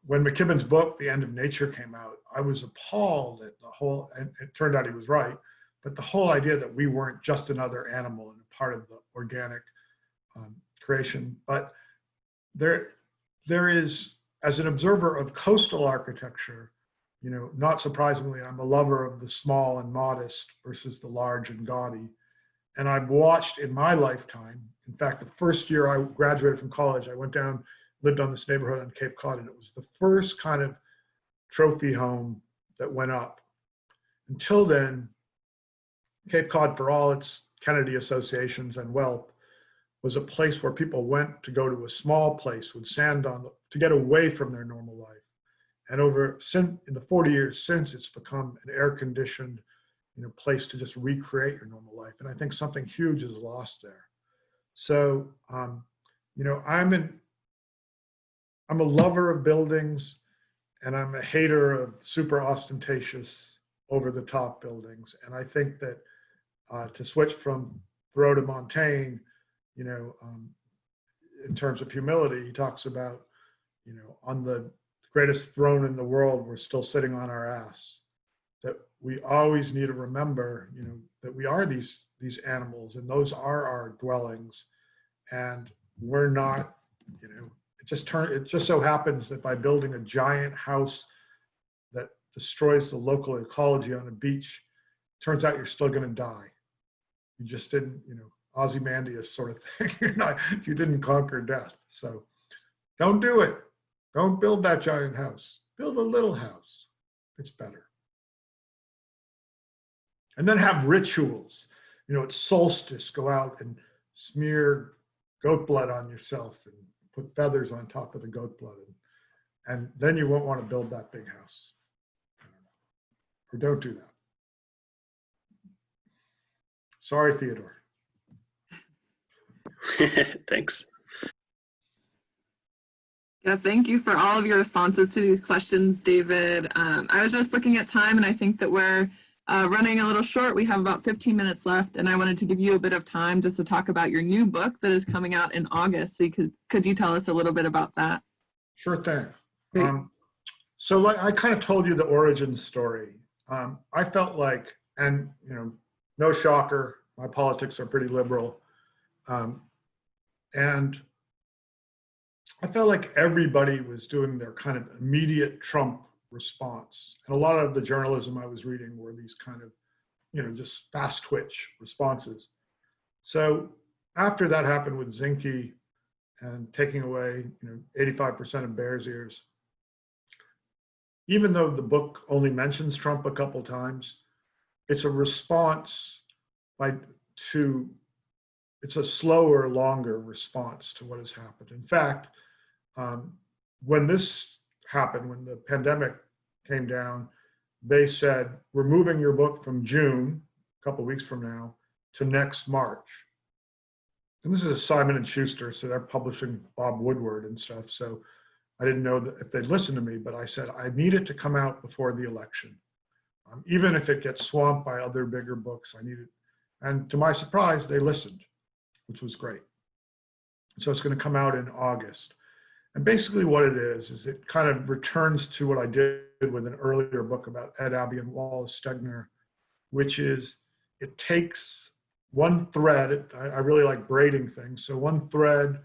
When McKibben's book, The End of Nature, came out, I was appalled at the whole, and it turned out he was right, but the whole idea that we weren't just another animal and a part of the organic creation. But there is, as an observer of coastal architecture, not surprisingly, I'm a lover of the small and modest versus the large and gaudy. And I've watched in my lifetime, in fact, the first year I graduated from college, I went down, lived on this neighborhood on Cape Cod, and it was the first kind of trophy home that went up. Until then, Cape Cod, for all its Kennedy associations and wealth, was a place where people went to go to a small place with sand on to get away from their normal life. And in the 40 years since, it's become an air-conditioned, place to just recreate your normal life. And I think something huge is lost there. So, I'm a lover of buildings, and I'm a hater of super ostentatious, over-the-top buildings. And I think that to switch from Thoreau to Montaigne, in terms of humility, he talks about, on the greatest throne in the world, we're still sitting on our ass. That we always need to remember, that we are these animals, and those are our dwellings. And we're not, you know, it just so happens that by building a giant house that destroys the local ecology on a beach, turns out you're still going to die. You just didn't, you know, Ozymandias sort of thing. You didn't conquer death. So don't do it. Don't build that giant house. Build a little house. It's better. And then have rituals. You know, at solstice, go out and smear goat blood on yourself and put feathers on top of the goat blood. And then you won't want to build that big house. Or don't do that. Sorry, Theodore. Thanks. Yeah, thank you for all of your responses to these questions, David. I was just looking at time, and I think that we're running a little short. We have about 15 minutes left, and I wanted to give you a bit of time just to talk about your new book that is coming out in August. So could you tell us a little bit about that? Sure thing. So like I kind of told you the origin story. I felt like, and you know, no shocker, my politics are pretty liberal. And I felt like everybody was doing their kind of immediate Trump response. And a lot of the journalism I was reading were these kind of, you know, just fast twitch responses. So after that happened with Zinke and taking away, you know, 85% of Bears Ears, even though the book only mentions Trump a couple times, it's a response it's a slower, longer response to what has happened. In fact, when this happened, when the pandemic came down, they said, we're moving your book from June, a couple weeks from now, to next March. And this is Simon & Schuster, so they're publishing Bob Woodward and stuff. So I didn't know that if they'd listen to me, but I said, I need it to come out before the election. Even if it gets swamped by other bigger books, I need it. And to my surprise, they listened, which was great. So it's going to come out in August. And basically what it is it kind of returns to what I did with an earlier book about Ed Abbey and Wallace Stegner, which is it takes one thread. I really like braiding things. So one thread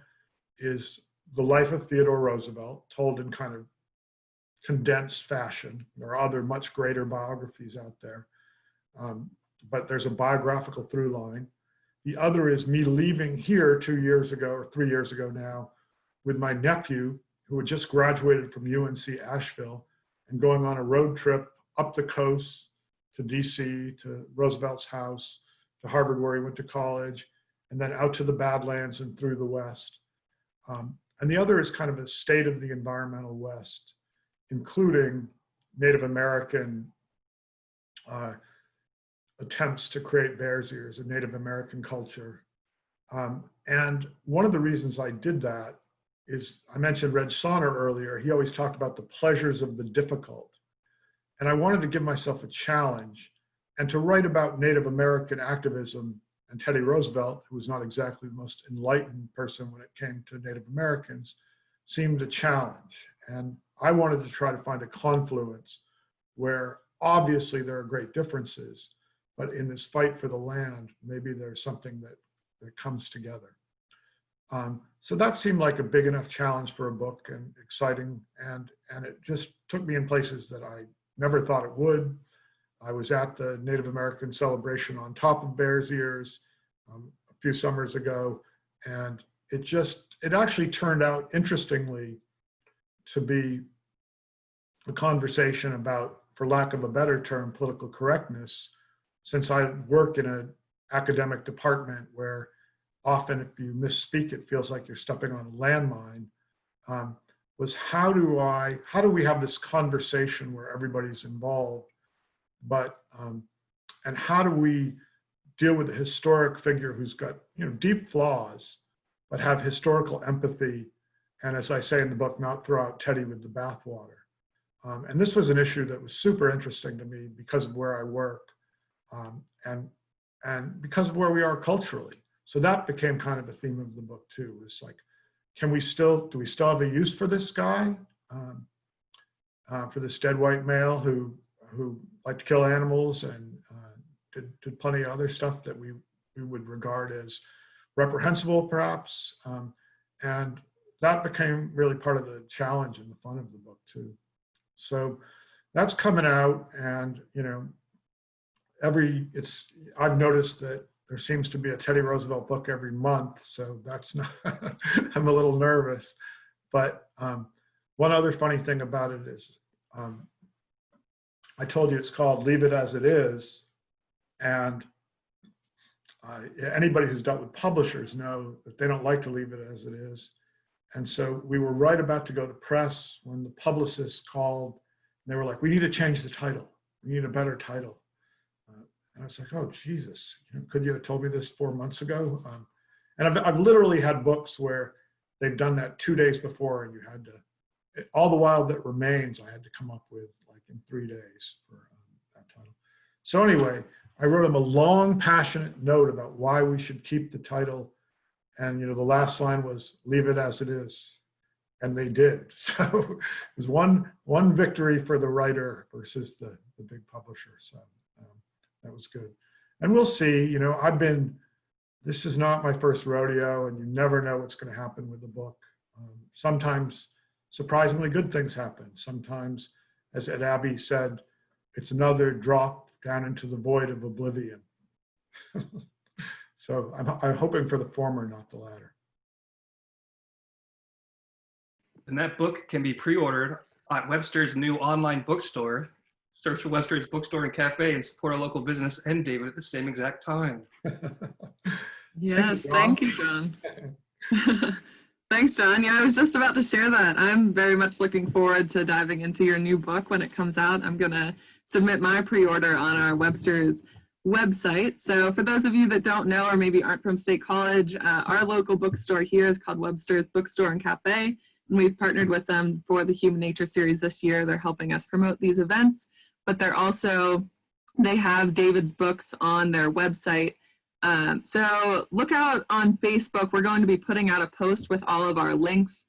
is the life of Theodore Roosevelt, told in kind of condensed fashion. There are other much greater biographies out there, but there's a biographical through line. The other is me leaving here 2 years ago or 3 years ago now with my nephew who had just graduated from UNC Asheville and going on a road trip up the coast to DC, to Roosevelt's house, to Harvard where he went to college, and then out to the Badlands and through the West. And the other is kind of a state of the environmental West, including Native American attempts to create Bears Ears, a Native American culture. And one of the reasons I did that is, I mentioned Reg Sonner earlier. He always talked about the pleasures of the difficult. And I wanted to give myself a challenge and to write about Native American activism. And Teddy Roosevelt, who was not exactly the most enlightened person when it came to Native Americans, seemed a challenge. And I wanted to try to find a confluence where obviously there are great differences, but in this fight for the land, maybe there's something that comes together. So that seemed like a big enough challenge for a book, and exciting, and it just took me in places that I never thought it would. I was at the Native American celebration on top of Bears Ears a few summers ago, and it actually turned out, interestingly, to be a conversation about, for lack of a better term, political correctness, since I work in an academic department where often if you misspeak, it feels like you're stepping on a landmine, was how do we have this conversation where everybody's involved, but, and how do we deal with a historic figure who's got, you know, deep flaws, but have historical empathy, and as I say in the book, not throw out Teddy with the bathwater. And this was an issue that was super interesting to me because of where I work, and because of where we are culturally. So that became kind of a theme of the book too. It's like, do we still have a use for this guy, for this dead white male who liked to kill animals and did plenty of other stuff that we would regard as reprehensible, perhaps. And that became really part of the challenge and the fun of the book too. So that's coming out, and I've noticed that there seems to be a Teddy Roosevelt book every month, so that's not, I'm a little nervous. But one other funny thing about it is, I told you it's called Leave It As It Is, and anybody who's dealt with publishers know that they don't like to leave it as it is. And so we were right about to go to press when the publicist called, and they were like, we need to change the title. We need a better title. And I was like, oh, Jesus, could you have told me this 4 months ago? And I've literally had books where they've done that 2 days before, and you had to, all the while that remains, I had to come up with like in 3 days for that title. So anyway, I wrote them a long, passionate note about why we should keep the title. And the last line was, leave it as it is. And they did. So it was one victory for the writer versus the big publisher. So that was good. And we'll see, this is not my first rodeo, and you never know what's going to happen with the book. Sometimes surprisingly good things happen. Sometimes, as Ed Abbey said, it's another drop down into the void of oblivion. So I'm hoping for the former, not the latter. And that book can be pre-ordered at Webster's new online bookstore. Search for Webster's Bookstore and Cafe and support a local business and David at the same exact time. Yes, thank you, John. Thanks, John. Yeah, I was just about to share that. I'm very much looking forward to diving into your new book when it comes out. I'm going to submit my pre-order on our Webster's website. So for those of you that don't know or maybe aren't from State College, our local bookstore here is called Webster's Bookstore and Cafe. And we've partnered with them for the Human Nature series this year. They're helping us promote these events, but they have David's books on their website. So look out on Facebook. We're going to be putting out a post with all of our links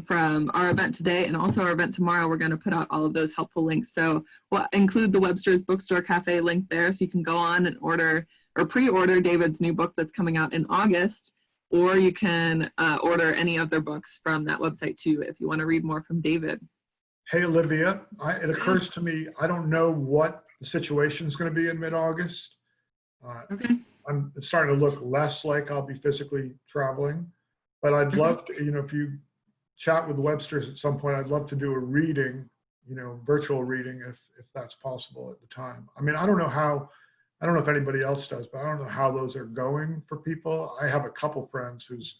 from our event today and also our event tomorrow. We're going to put out all of those helpful links. So we'll include the Webster's Bookstore Cafe link there, so you can go on and order or pre-order David's new book that's coming out in August, or you can order any of their books from that website too if you want to read more from David. Hey, Olivia, it occurs to me, I don't know what the situation is going to be in mid-August. Okay. It's starting to look less like I'll be physically traveling, but I'd love to, if you chat with Webster's at some point, I'd love to do a reading, virtual reading if that's possible at the time. I mean, I don't know if anybody else does, but I don't know how those are going for people. I have a couple friends whose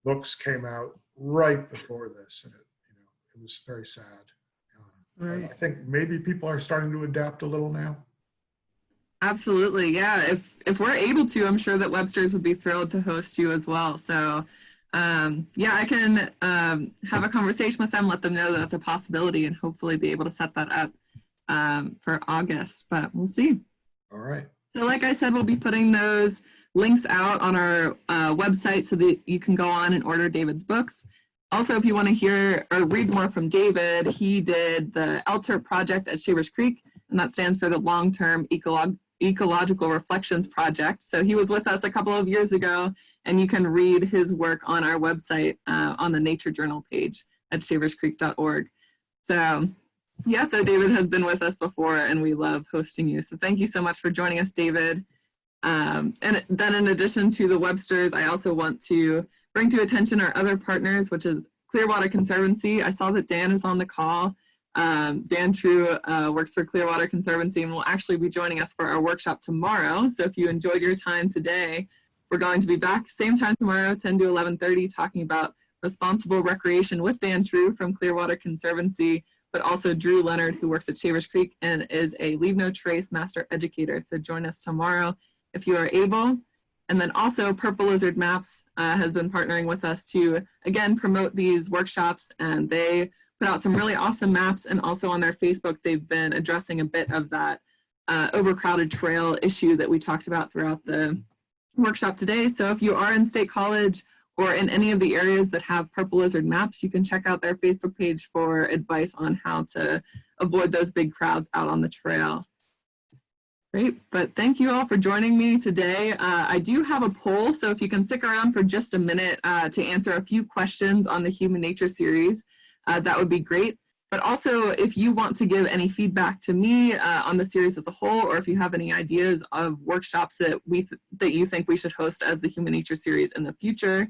books came out right before this, and it was very sad. Right. I think maybe people are starting to adapt a little now. Absolutely, yeah. If we're able to, I'm sure that Webster's would be thrilled to host you as well. So yeah, I can have a conversation with them, let them know that that's a possibility, and hopefully be able to set that up for August, but we'll see. All right. So like I said, we'll be putting those links out on our website so that you can go on and order David's books. Also, if you want to hear or read more from David, he did the LTERP project at Shavers Creek, and that stands for the Long-Term Ecological Reflections Project. So he was with us a couple of years ago, and you can read his work on our website on the Nature Journal page at shaverscreek.org. So yeah, so David has been with us before, and we love hosting you. So thank you so much for joining us, David. And then in addition to the Websters, I also want to bring to attention our other partners, which is ClearWater Conservancy. I saw that Dan is on the call. Dan True works for ClearWater Conservancy and will actually be joining us for our workshop tomorrow. So if you enjoyed your time today, we're going to be back same time tomorrow, 10 to 11:30, talking about responsible recreation with Dan True from ClearWater Conservancy, but also Drew Leonard, who works at Shavers Creek and is a Leave No Trace Master Educator. So join us tomorrow if you are able. And then also Purple Lizard Maps has been partnering with us to, again, promote these workshops, and they put out some really awesome maps, and also on their Facebook, they've been addressing a bit of that overcrowded trail issue that we talked about throughout the workshop today. So if you are in State College or in any of the areas that have Purple Lizard Maps, you can check out their Facebook page for advice on how to avoid those big crowds out on the trail. Great, but thank you all for joining me today. I do have a poll, so if you can stick around for just a minute to answer a few questions on the Human Nature series, that would be great. But also, if you want to give any feedback to me on the series as a whole, or if you have any ideas of workshops that you think we should host as the Human Nature series in the future,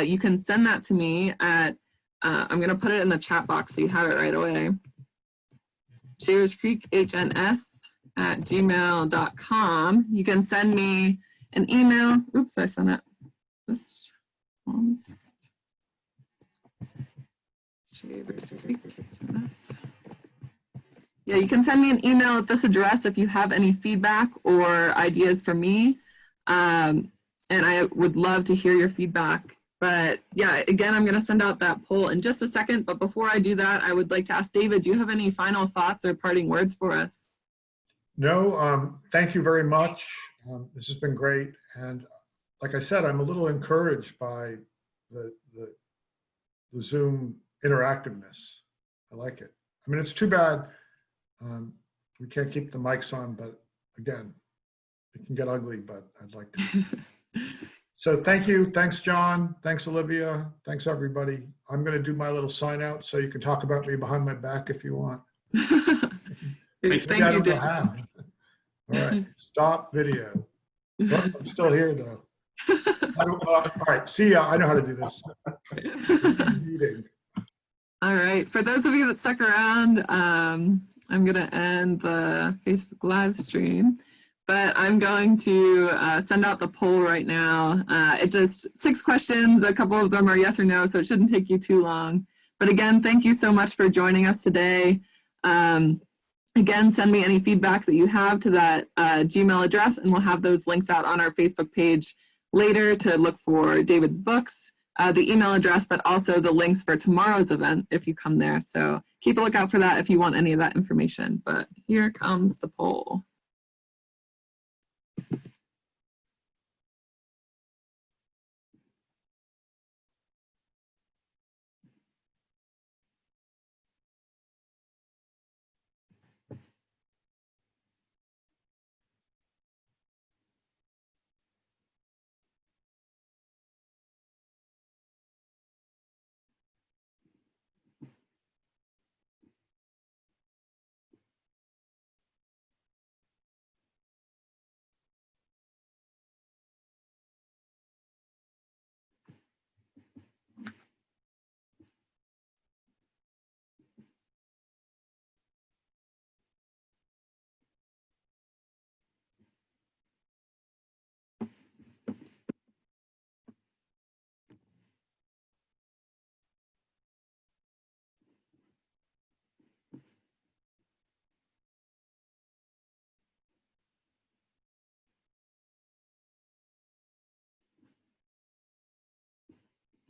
you can send that to me at, I'm going to put it in the chat box so you have it right away, shaverscreekhns@gmail.com. You can send me an email. Oops, I sent it. Just 1 second. Shavers Creek, HNS. Yeah, you can send me an email at this address if you have any feedback or ideas for me. And I would love to hear your feedback. But yeah, again, I'm going to send out that poll in just a second. But before I do that, I would like to ask David, do you have any final thoughts or parting words for us? No, thank you very much. This has been great. And like I said, I'm a little encouraged by the Zoom interactiveness. I like it. I mean, it's too bad we can't keep the mics on, but again, it can get ugly, but I'd like to. So thank you. Thanks, John. Thanks, Olivia. Thanks, everybody. I'm going to do my little sign out so you can talk about me behind my back if you want. Thank you, David. All right, stop video. Oh, I'm still here, though. All right, see ya. I know how to do this. Meeting. All right, for those of you that stuck around, I'm going to end the Facebook live stream, but I'm going to send out the poll right now. It just 6 questions, a couple of them are yes or no, so it shouldn't take you too long. But again, thank you so much for joining us today. Again, send me any feedback that you have to that Gmail address, and we'll have those links out on our Facebook page later to look for David's books, the email address, but also the links for tomorrow's event if you come there. So keep a lookout for that if you want any of that information. But here comes the poll.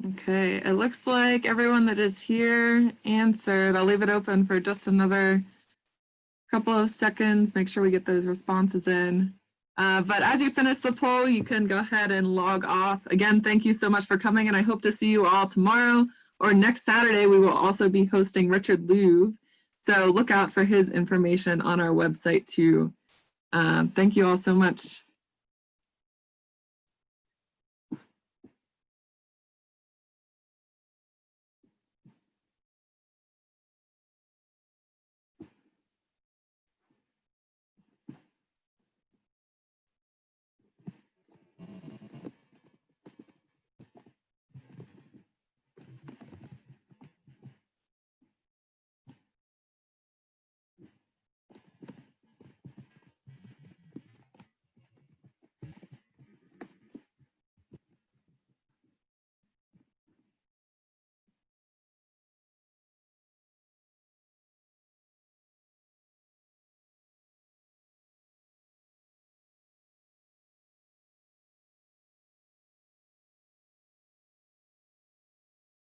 Okay, it looks like everyone that is here answered. I'll leave it open for just another couple of seconds, make sure we get those responses in. But as you finish the poll, you can go ahead and log off. Again, thank you so much for coming, and I hope to see you all tomorrow or next Saturday. We will also be hosting Richard Louv, so look out for his information on our website too. Thank you all so much.